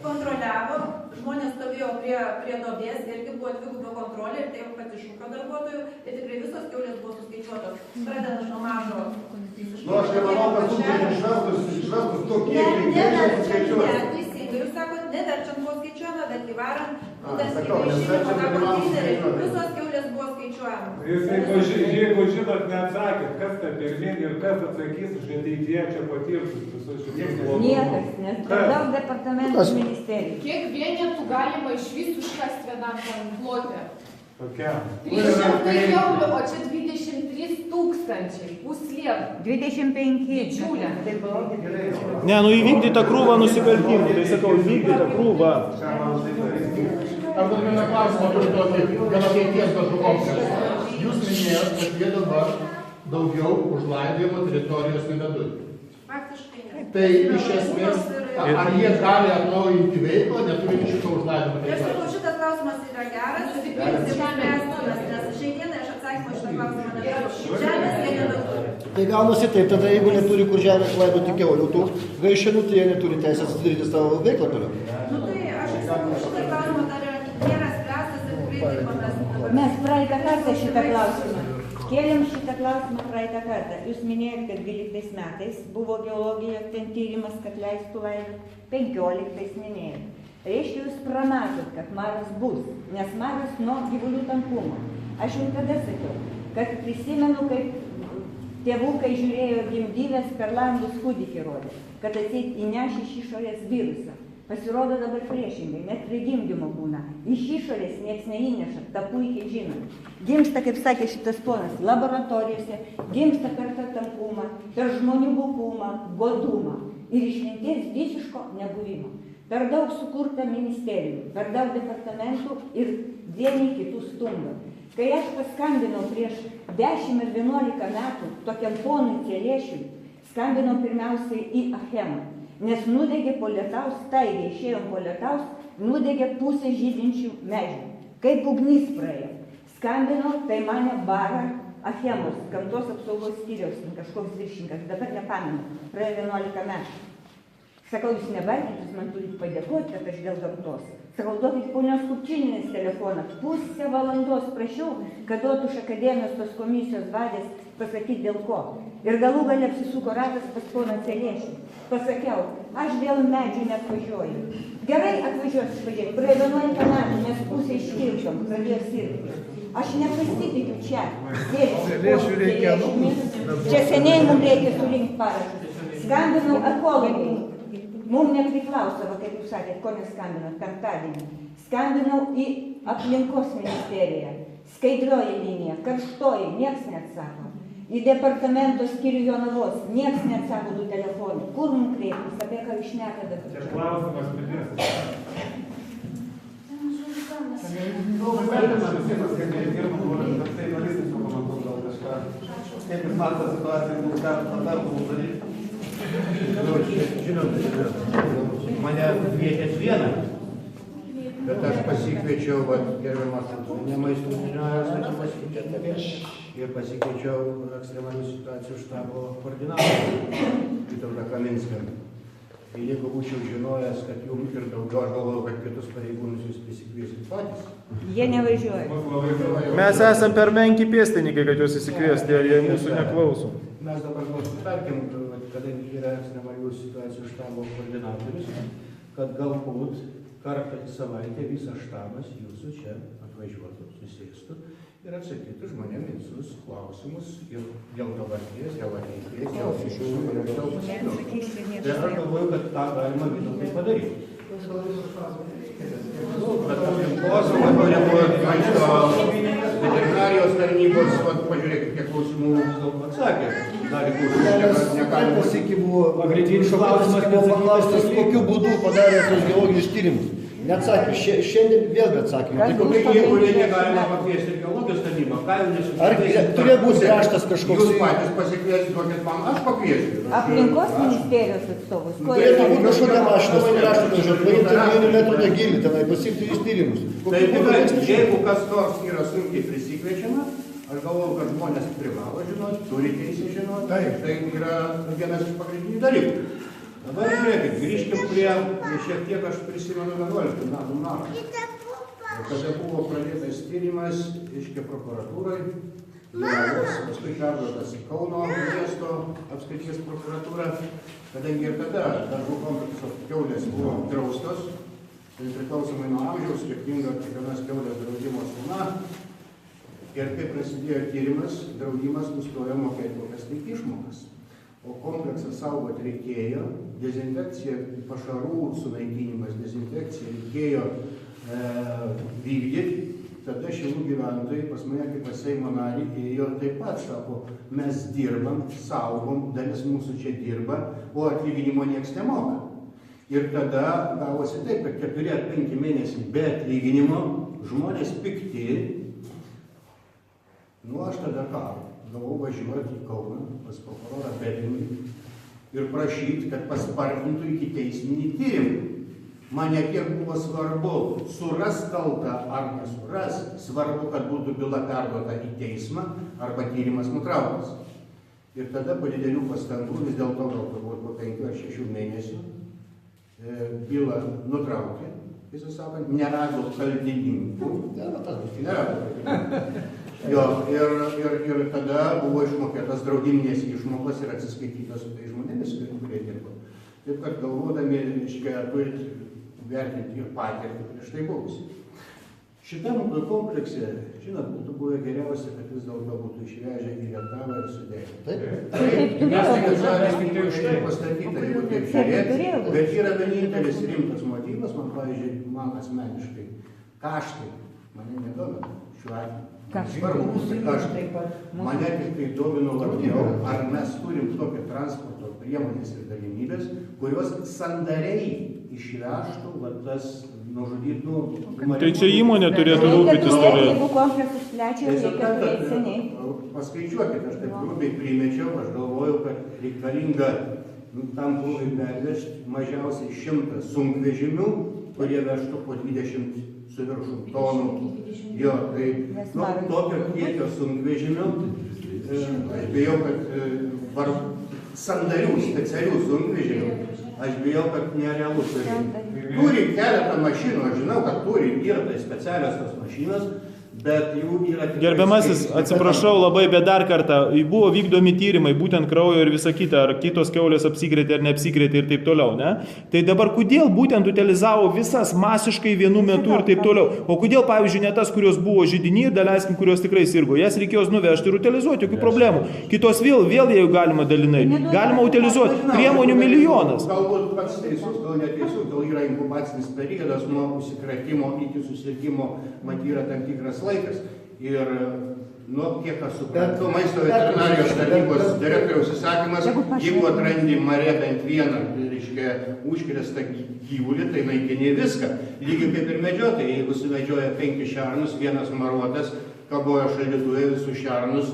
kontroliavo, žmonės stovėjo prie duobės, irgi buvo dvigubo kontrolė ir taip pat iš ūkio darbuotojų, tai tikrai visos kiaulės buvo suskaičiuotos, pradedant nuo mažo. Nu, aš nemanau, kad būtų išvestus tokie, Teisingai, jūs sakot, neverčiant buvo skaičiuojama, bet įvarant, būtent sakau, nes įgaišinimo tą verčiant konteinerį, įvarant. visos kiaulės buvo skaičiuojamos. Jeigu žinot, neatsakėt, kas ta pirminė ir kas atsakys už ateityje čia patirtus visus šitus blogus. Niekas, nes per daug departamentų ministerijų. Kiek vienetų galima iš vis užkasti vienam tam plote? Tokiam. 300 kiaulių, o čia 23 000. Puslė. 25. Didžiulė. Ne, nu įvykdyta krūva nusikaltimų, tai sakau, įvykdyta krūva. Ar dar vieną klausimą turiu tokį, dėl ateities daržų komplekso. jūs minėjot, kad jie dabar daugiau užlaidojimo teritorijos nebeturi. Faktiškai ne. Tai iš esmės, ar jie gali atnaujinti veiklą, neturint šito užlaidojimo Ir aš sakau, teritorijos? šitas klausimas yra geras, tik principas spręstinas, nes šiandieną aš atsakymą šitą klausimą neturiu. Žemės jie neturi. Tai gaunasi taip, tada jeigu neturi kur žemės laidoti kiaulių, tų gaišinų, tai jie neturi teisės atsidaryti savo veiklą toliau. Nu tai aš sakau, šitą klausimą dar nėra spręstas ir tikrai taip mes. Mes praeitą kartą šitą klausimą. Kėlėm šitą klausimą praeitą kartą. Jūs minėjot, kad 12 metais buvo geologijos ten tyrimas, kad leistų laidoti. 15 minėjot. Reiškia, jūs pramatot, kad maras bus, nes maras nuo gyvulių tankumo. Aš jums tada sakiau, kad prisimenu, kaip tėvukai žiūrėjo gimdyvės per langus kūdikį rodė, kad atseit įneš iš išorės virusą. Pasirodo dabar priešingai, net prie gimdymo būna. Iš išorės nieks neįneša, tą puikiai žinom. Gimsta, kaip sakė šitas ponas, laboratorijose, gimsta per tą tankumą, per žmonių bukumą, godumą ir išminties visiško nebuvimo. Per daug sukurta ministerijų, per daug departamentų ir vieni kitų stumdo. Kai aš paskambinau prieš 10 ir 11 metų tokiam ponui Celiešiui, skambinau pirmiausiai į Achemą, nes nudegė po lietaus, staigiai išėjom po lietaus, nudegė pusę žydinčių medžių. Kaip ugnis praėjo. Skambinau, tai mane bara Achemos, gamtos apsaugos skyriaus, kažkoks viršininkas, dabar nepamenu, praėjo 11 metų. Sakau, jūs nebarkit, jūs man turit padėkoti, kad aš dėl gamtos. Sakau, duokit ponios Kupčinienės telefoną. Pusę valandos prašiau, kad duotų iš akademijos tos komisijos vadės pasakyti dėl ko. Ir galų gale apsisuko ratas pas poną Celiešių. Pasakiau, aš dėl medžių neatvažiuoju. Gerai atvažiuosiu padėti. Praėjo 11 metų, mes pusę iškirčiom, pradėjo sirgti. Aš nepasitikiu čia. Čia seniai mums reikia surinkti parašus. Skambinau ekologui. Mums nepriklausavo, kaip jūs sakėt, ko neskambinot, penktadienį. Skambinau į aplinkos ministeriją, skaidrioji linija, karštoji, nieks neatsako. Į departamento skyrių Jonavos, nieks neatsako tų telefonų. Kur mums kreiptis, apie ką jūs šnekate dabar? Čia klausimas pridės. Kaip jūs matote situaciją, mums tada buvo daryti? Žinot, mane kvietėt vieną, bet aš pasikviečiau, gerbiamas nemaisto žiniojos, ir pasikviečiau ekstremalių situacijų štabo koordinatorių Vytautą Kaminską. Ir jeigu būčiau žinojęs, kad jums ir daugiau, aš galvoju, kad kitus pareigūnus jūs prisikviesit patys. Jie nevažiuoja. Mes esam per menki pėstininkai, kad juos įsikviesti, jie mūsų neklauso. Mes dabar sutarkim, kadangi yra ekstremalių situacijų štabo koordinatorius, kad galbūt kartą į savaitę visas štabas jūsų čia atvažiuotų, susėstų ir atsakytų žmonėm visus klausimus ir dėl dabarties, dėl ateities, dėl šių. Tai aš galvoju, kad tą galima Vytautai padaryti. Bet aplinkosauga turi būti maisto veterinarijos tarnybos, pažiūrėkit, kiek klausimų vis dėlto atsakė. Keletas iki buvo pagrindinis klausimas, buvo paklaustas, kokiu būdu padarė tos geologinius tyrimus. Neatsakė, šiandien vėlgi atsakymą. Tai kokie jie, kurie negalima pakviesti geologijos tarnybą, ką jau nesupratėsi? Ar turėjo būti raštas kažkoks? Jūs patys pasikviesti, duokit man, aš pakviesiu. Aplinkos ministerijos atstovus. Turėtų būti kažkokia mašina, raštas važiuoti, paimti 1 metrų negilį tenai, pasiimti jūs tyrimus. Tai tikrai, jeigu kas nors yra sunkiai prisikviečiama, aš galvoju, kad žmonės privalo žinoti, turi teisę žinoti, tai yra vienas iš pagrindinių dalykų. Dabar žiūrėkit, grįžkim prie, šiek tiek aš prisimenu 11 metų naktį, kada buvo pradėtas tyrimas, iškia prokuratūrai, paskui perduotas į Kauno miesto apskrities prokuratūrą, kadangi ir tada darbų komplekso kiaulės buvo draustos, tai priklausomai nuo amžiaus, skirtinga kiekvienas kiaulės draudimo suma, ir kai prasidėjo tyrimas, draudimas nustojo mokėti kokias tai išmokas. O kompleksą saugoti reikėjo, dezinfekcija, pašarų sunaikinimas, dezinfekcija reikėjo vykdyti. Tada Šilų gyventojai pas mane kaip pas Seimo narį ėjo taip pat, sako, mes dirbam, saugom, dalis mūsų čia dirba, o atlyginimo nieks nemoka. Ir tada gavosi taip, kad 4 ar 5 mėnesiai be atlyginimo žmonės pikti, Nu, aš tada ką, gavau važiuoti į Kauną pas prokurorą Belinį ir prašyti, kad paspartintų iki teisminį tyrimą. Man kiek buvo svarbu suras kaltą ar nesuras, svarbu, kad būtų byla perduota į teismą arba tyrimas nutrauktas. Ir tada po didelių pastangų, vis dėlto gal turbūt po 5 ar 6 mėnesių, bylą nutraukė, visą sakant, nerado kaltininkų. Ir tada buvo išmokėtas draudiminės išmokos ir atsiskaitytas su tai žmonėmis, kurie dirbo. Taip kad galvodami, reiškia, turit vertinti ir patirtį prieš tai buvusi. Šitam komplekse, žinot, būtų buvę geriausia, kad vis dėlto būtų išvežę į Lietuvą ir sudėję. Taip, pastatyta, jeigu taip žiūrėti, bet yra vienintelis rimtas motyvas, man, pavyzdžiui, man asmeniškai, kaštai, mane nedomina šiuo atveju. Svarbu būtų kaštai. Mane tik tai domino labiau, ar mes turim tokią transporto priemonės ir galimybės, kurios sandariai išvežtų tas nužudytų. Tai čia įmonė turėtų rūpytis toliau. Jeigu kompleksus plečia, reikia turėti seniai. Paskaičiuokit, aš taip grubiai primečiau, aš galvoju, kad reikalinga tam būvai pervežti mažiausiai 100 sunkvežimių, kurie vežtų po 20 su viršum tonų. Jo, tai tokio kiekio sunkvežimių, aš bijau, kad sandarių, specialių sunkvežimių, aš bijau, kad nerealus. Turi keletą mašinų, aš žinau, kad turi ir tai specialios tos mašinos, bet jų yra... Gerbiamasis, atsiprašau labai, bet dar kartą, buvo vykdomi tyrimai, būtent kraujo ir visa kita, ar kitos kiaulės apsikrėtė ar neapsikrėtė ir taip toliau, ne? Tai dabar kodėl būtent utilizavo visas masiškai vienu metu ir taip toliau? O kodėl, pavyzdžiui, ne tas, kurios buvo židiny, daleiskim, kurios tikrai sirgo, jas reikėjo nuvežti ir utilizuoti, jokių problemų. Kitos vėl jeigu galima dalinai, galima utilizuoti, priemonių milijonas. Galbūt pats teisus, gal neteisus, gal yra inkubacinis periodas nuo užsikrėtimo iki susirgimo, mat yra tam tikras laikas. Ir, kiek aš suprantu, maisto veterinarijos tarnybos direktoriaus įsakymas, jeigu atrandi mare bent vieną, reiškia, užkrėstą gyvulį, tai naikini viską. Lygiai kaip ir medžiotojai, jeigu suvedžioja 5 šernus, vienas maruotas, kaboja šaldytuvė visus šernus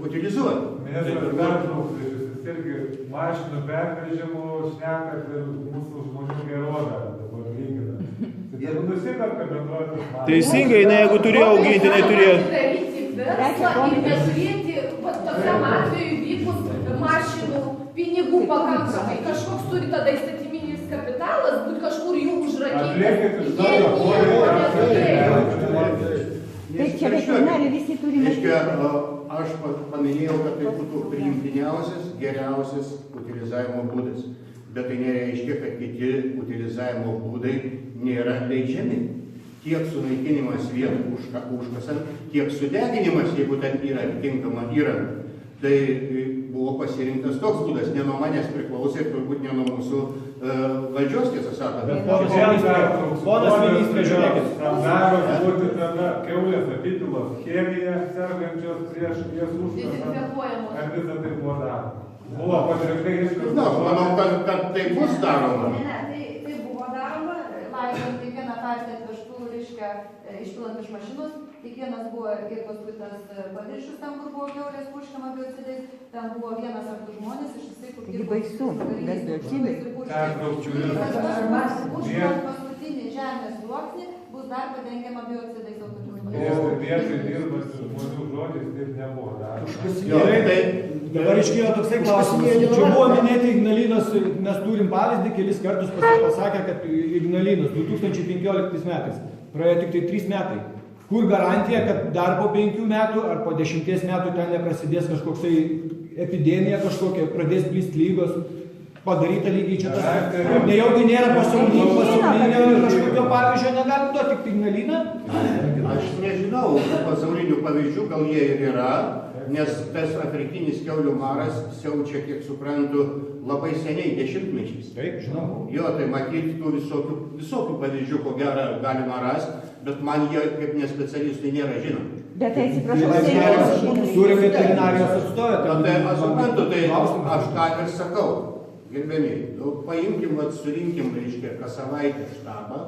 utilizuoja. Ministras pertrauks, irgi mašinų pervežimų šnekat ir mūsų žmonių gerovę dabar lygina. Nusiperka bendruotis mašinų. Teisingai, jeigu turėjo auginti, jinai turėjo... Daryti verslą ir neturėti, tokiam atveju vykus mašinų pinigų pakankamai. Kažkoks turi tada įstatyminis kapitalas, būt kažkur jų užrakintas. Atliekit iš savo poreikį. Tai čia veterinariai visi turime... Aš paminėjau, kad tai būtų priimtiniausias, geriausias utilizavimo būdas. Bet tai nereiškia, kad kiti utilizavimo būdai nėra leidžiami. Tiek sunaikinimas vien užkasant, tiek sudeginimas, jeigu ten yra atitinkama įranga. Tai buvo pasirinktas toks būdas, ne nuo manęs priklausė ir turbūt ne nuo mūsų valdžios, tiesą sakant. Ponas ministrė, žiūrėkit. Standaras būti tada kiaulės apitilos chemija sergančios prieš jas užkasant. Ar visą tai buvo daroma? Buvo pasirinktai viskas. Manau, kad tai bus daroma. Ne, tai buvo daroma, laidant kiekvieną partį atvežtų, reiškia, išpilant iš mašinos. Kiekvienas buvo ir paskui tas paviršius ten, kur buvo kiaulės purškiama biocidais, ten buvo vienas ar du žmonės, ištisai, kur dirbo. Baisu, bet biocidai. Užpilant paskutinį žemės sluoksnį, bus dar padengiama biocidais. Viešai dirbančių žmonių žodžiais taip nebuvo daroma. Gerai, dabar iškyla toksai klausimas. Čia buvo minėti Ignalinos, mes turim pavyzdį, kelis kartus pasakė, kad Ignalinos 2015 metais, praėjo tik tai 3 metai. Kur garantija, kad dar po 5 metų ar po 10 metų ten neprasidės kažkoksai epidemija, kažkokia pradės plist lygos, padaryta lygiai čia tas. Nejaugi nėra pasaulinio kažkokio pavyzdžio, negalim duoti tik Ignaliną? Aš nežinau pasaulinių pavyzdžių, gal jie ir yra, nes tas afrikinis kiaulių maras siaučia, kiek suprantu, labai seniai, dešimtmečiais. Taip, žinau. Jo, tai matyti tų visokių pavyzdžių, ko gero galima rasti, bet man jie kaip nespecialistai nėra žinomi. Bet tai atsiprašau, turim veterinarijos atstovę. Tai aš suprantu, tai aš ką ir sakau, gerbiami, paimkim, surinkim, reiškia, kas savaitę štabą,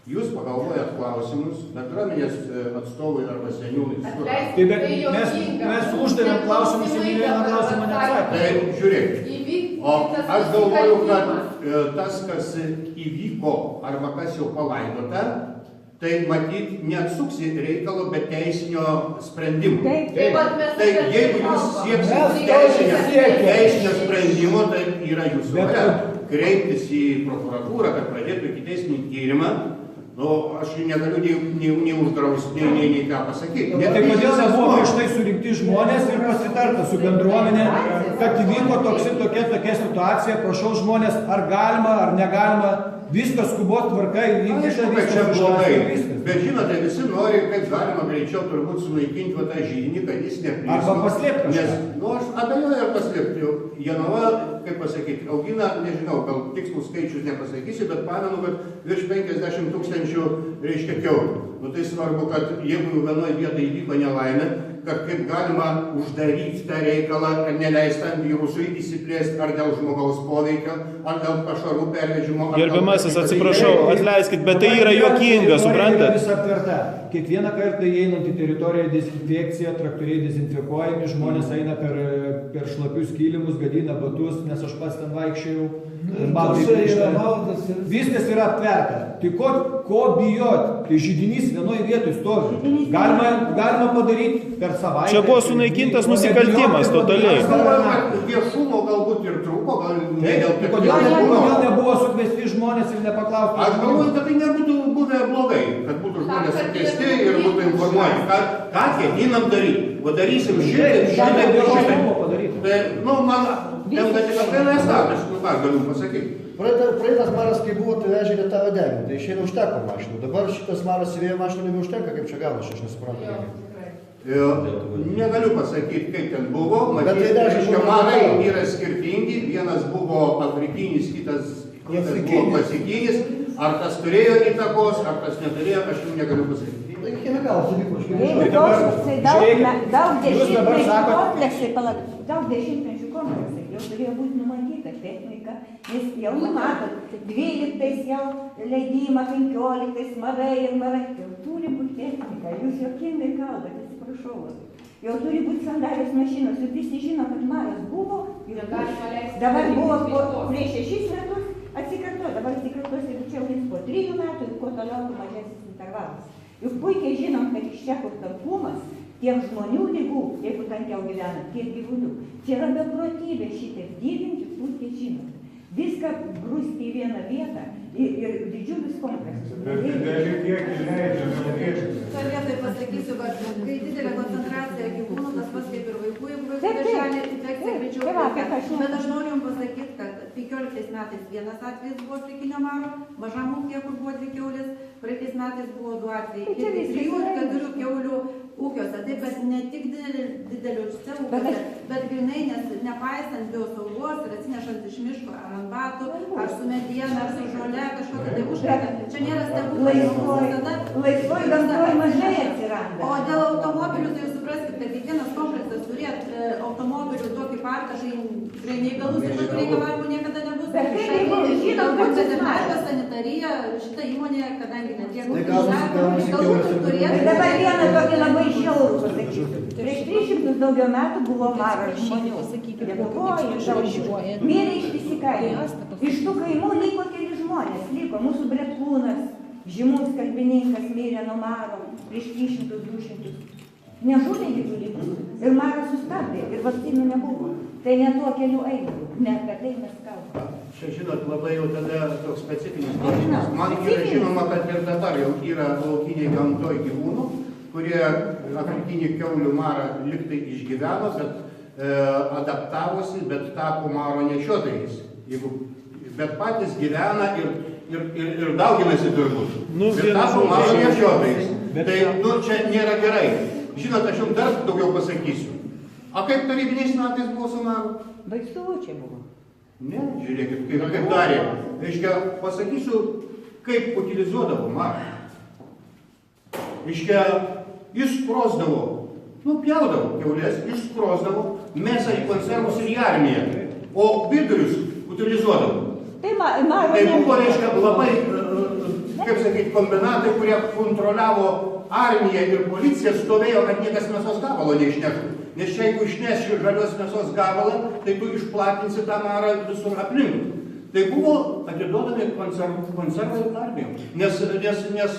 Jūs pagalvojat klausimus, bendruomenės atstovai arba seniūnai. Tai bet mes uždavėm klausimus ir vieną klausimą neatsakė. Tai žiūrėk, o aš galvoju, kad tas, kas įvyko arba kas jau palaidota, tai matyt neatsuksi reikalo be teisinio sprendimo. Tai jeigu jūs sieksite teisinio sprendimo, tai yra jūsų valia kreiptis į prokuratūrą, kad pradėtų ikiteisminį tyrimą. Nu, aš negaliu nei uždrausti, nei ką pasakyti. Tai kodėl nebuvo prieš tai surinkti žmonės ir pasitarta su bendruomenė, kad įvyko tokia situacija, prašau žmonės, ar galima, ar negalima, viskas skubos tvarka įvykdyta, viskas blogai. Bet žinote, visi nori, kaip galima greičiau turbūt sunaikinti tą žydinį, kad jis neplistų. Arba paslėpti kažką. Nu, aš abejoju ar paslėpti. Jonava, kaip pasakyti, augina, nežinau, gal tikslų skaičius nepasakysiu, bet pamenu, kad virš 50 000 reiškia kiaulių. Nu tai svarbu, kad jeigu vienoje vietoje įvyko nelaimė, kad kaip galima uždaryti tą reikalą, kad neleistam virusui įsiplėsti ar dėl žmogaus poveikio, ar dėl pašarų pervežimo. Gerbiamasis, atsiprašau, atleiskit, bet tai yra juokinga, suprantate? Kiekvieną kartą įeinant į teritoriją dezinfekcija, traktoriai dezinfekuojami, žmonės eina per šlapius kilimus, gadina batus, nes aš pats ten vaikščiojau. Viskas yra aptverta. Tai ko bijot? Tai židinys vienoje vietoje stovi. Galima padaryti per savaitę. Čia buvo sunaikintas nusikaltimas totaliai. Viešumo galbūt ir trūko, gal ne dėl to. Kodėl nebuvo sukviesti žmonės ir nepaklausti? Aš galvoju, kad tai nebūtų buvę blogai, kad būtų žmonės sukviesti ir būtų informuoti. Ką ketinam daryti? O darysim šitai. Nu, man tenka tik apie nestabės, nu ką galiu pasakyti. Praeitas maras, kai buvo, tai vežė lietavą deginį, tai išeina užteko mašinų. Dabar šitas maras įvėjo mašinų nebeužtenka, kaip čia gavosi, aš nesuprantu. Negaliu pasakyti, kaip ten buvo. Matyt, reiškia, marai yra skirtingi. Vienas buvo afrikinis, kitas buvo klasikinis. Ar tas turėjo įtakos, ar tas neturėjo, aš jums negaliu pasakyti. Daug dešimtmečių kompleksai jau turėjo būti numatyta technika, nes jau numatot, 12 jau leidimą, 15 marai ir marai. Jau turi būti technika, jūs jokingai kalbat, atsiprašau. Jau turi būti sandarios mašinos, ir visi žino, kad maras buvo ir dabar buvo prieš 6 metus atsikarto, dabar atsikartos ir čia po 3 metų ir kuo toliau mažesnis intervalas. Juk puikiai žinom, kad iš čia kur tankumas, tiek žmonių lygų, jeigu tankiau gyvena, tiek gyvulių. Čia yra beprotybė šitaip didinti, puikiai žinom. Viską grūsti į vieną vietą ir didžiulis kompleksas. Bet dideli kiekį leidžia. Čia vietoj pasakysiu, kad kai didelė koncentracija gyvūnų, tas pats kaip ir vaikų, jeigu vaikų darželį infekcija greičiau veikia. Bet aš noriu jums pasakyti, kad 15 metais vienas atvejis buvo afrikinio maro, mažam ūkyje, kur buvo 2 kiaulės, praeitais metais buvo 2 atvejai. Ir 3 ir 4 kiaulių ūkiuose. Taip, bet ne tik dideliuose ūkiuose, bet grinai, nes nepaisant biosaugos ir atsinešant iš miško ar ant batų, ar su mediena, ar su žole, kažkokia tai užkrata. Čia nėra stebuklas. Laisvoj gamtoj mažai atsiranda. O dėl automobilių, tai jūs supraskite, kad kiekvienas kompleksas turėtų automobilių tokį parką, prie neįgalus ir tokių reikalavimų niekada nebus. Bet kaip jeigu žinom, kad veterinarijos sanitarija, šita įmonė, kadangi netiek dabar vieną tokį labai žiaurų pasakysiu. Prieš 300 daugiau metų buvo maras žmonių. Lietuvoje, mirė ištisi kaimai. Iš tų kaimų liko keli žmonės. Liko mūsų Bretkūnas, žymus kalbininkas mirė nuo maro prieš 300-200. Nežudė gyvulių. Ir maras sustabdė, ir vakcinų nebuvo. Tai ne tuo keliu eina, ne apie tai mes kalbame. Čia, žinot, labai jau tada toks specifinis klausimas. Man yra žinoma, kad ir dabar jau yra laukiniai gamtoj gyvūnų, kurie afrikinį kiaulių marą liktai išgyveno, bet adaptavosi, bet tapo maro nešiotojais. Bet patys gyvena ir dauginasi turbūt. Bet tapo maro nešiotojais. Tai čia nėra gerai. Žinot, aš jums dar daugiau pasakysiu. A kaip tarybiniais metais buvo su maru? Baisu čia buvo. Ne, žiūrėkit, kaip darė. Reiškia, pasakysiu, kaip utilizuodavo marą. Reiškia, išsprosdavo, pjaudavo kiaulės, išsprosdavo, mėsą į konservus ir į armiją, o vidurius utilizuodavo. Tai maro tai buvo, reiškia, labai, kaip sakyti, kaip kombinatai, kurie kontroliavo armiją ir policiją, stovėjo, kad niekas mėsos gabalo neišneštų. Nes čia, jeigu išneši žalios mėsos gabalą, tai tu išplatinsi tą marą visur aplink. Tai buvo atiduodami konservai armijom. Nes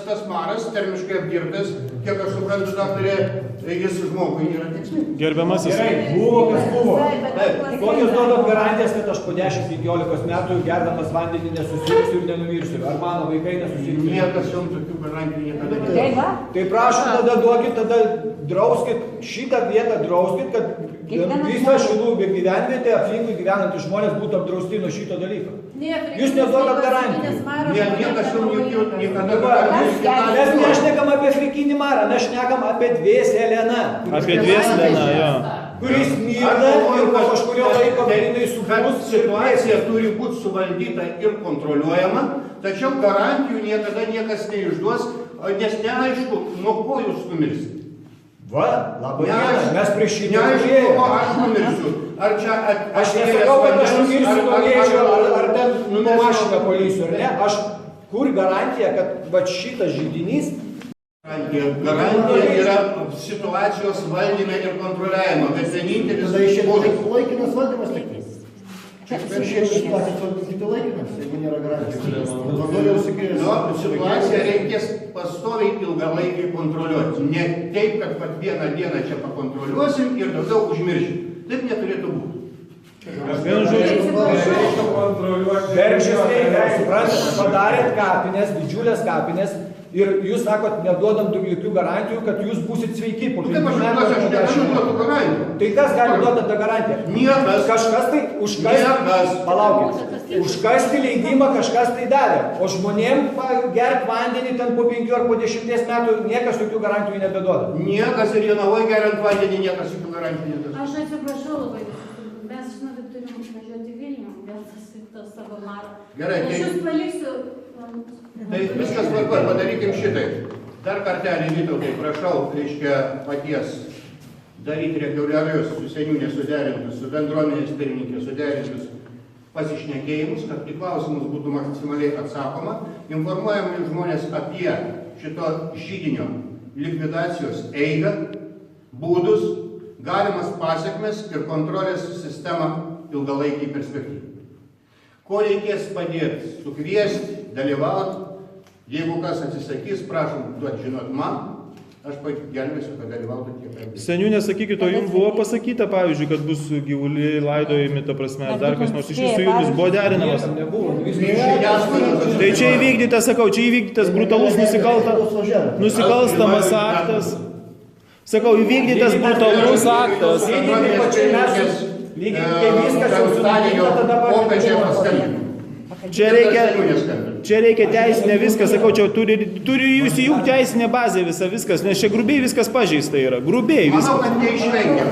tas maras termiškai apdirbtas, kiek aš suprantu, daktarė, jis žmogui nėra tiksliai. Gerbiamasis. Gerai, buvo, kas buvo. Taip, kokios duodat garantijas, kad aš po 10-15 metų gerdamas vandenį nesusirgsiu ir nenumirsiu? Ar mano vaikai nesusirgsiu? Niekas jums tokių garantijų niekada nedėjo. Tai prašom, tada duokit, tada drauskit, šitą vietą drauskit, kad visą Šilų gyvenvietę aplinkui gyvenantys žmonės būtų apdrausti nuo šito dalyko. Jūs neduodat garantijų. Niekas jums niekada Mes nešnekam apie afrikinį marą, mes šnekam apie dvėselieną. Apie dvėselieną, jo. Kuris mirda ir po kažkurio laiko grinai supus. Situacija turi būti suvaldyta ir kontroliuojama, tačiau garantijų niekada niekas neišduos, nes neaišku, nuo ko jūs numirsite. Va, labai gerai, mes prieš šį neaišku, nuo ko aš numirsiu. Ar čia aš nesakau, kad aš numirsiu nuo vėžio, ar ten nuo mašiną polysiu, ar ne? Aš kur garantija, kad va šitas židinys? Garantija yra situacijos valdyme ir kontroliavimo, bet vienintelis... Tada išėdė laikinas valdymas tik. Jeigu nėra garantijų. Situaciją reikės pastoviai ilgalaikiai kontroliuoti. Ne taip, kad pat vieną dieną čia pakontroliuosim ir daugiau užmiršim. Taip neturėtų būti. Bergždžias reikalas, suprantate, padarėt kapines, didžiulės kapines ir jūs sakot, neduodam jokių garantijų, kad jūs būsit sveiki po 5 metų. Tai kas gali duoti tą garantiją? Niekas. Kažkas tai užkasti, palaukit, užkasti leidimą kažkas tai davė, o žmonėm gert vandenį ten po 5 ar po 10 metų niekas jokių garantijų nebeduoda. Niekas ir Jonavoj geriant vandenį niekas jokių garantijų nebeduoda. Aš atsiprašau labai. Mes, žinokit, turim važiuoti Vilnių, vėl tas savo marą. Gerai, Aš jūs paliksiu. Tai viskas tvarkoj, padarykim šitai. Dar kartelį, Vytautai, prašau, reiškia paties daryti reguliarius su seniūnė suderintus, su bendruomenės pirmininkė suderintus pasišnekėjimus, kad į klausimus būtų maksimaliai atsakoma. Informuojami žmonės apie šito židinio likvidacijos eigą, būdus, galimas pasiekmes ir kontrolės sistemą ilgalaikiai perspektyvai. Ko reikės padėti, sukviesti, dalyvauti, jeigu kas atsisakys, prašom duoti žinot man, aš gelbėsiu, kad dalyvautų tiek. Seniūnė, sakykit, o jums buvo pasakyta, pavyzdžiui, kad bus gyvuliai laidojami, ta prasme, dar kas nors iš jūsų jumis buvo derinamas? Tai čia įvykdytas, sakau, čia įvykdytas brutalus nusikalstamas aktas. Sakau, įvykdytas brutalus aktas. Lygiai kai viskas jau sudaryta, tada paskambinti. Čia reikia teisinę viską, sakau, čia turi jūs įjungti teisinę bazę viskas, nes čia grubiai viskas pažeista yra. Grubiai viskas. Manau, kad neišvengiam.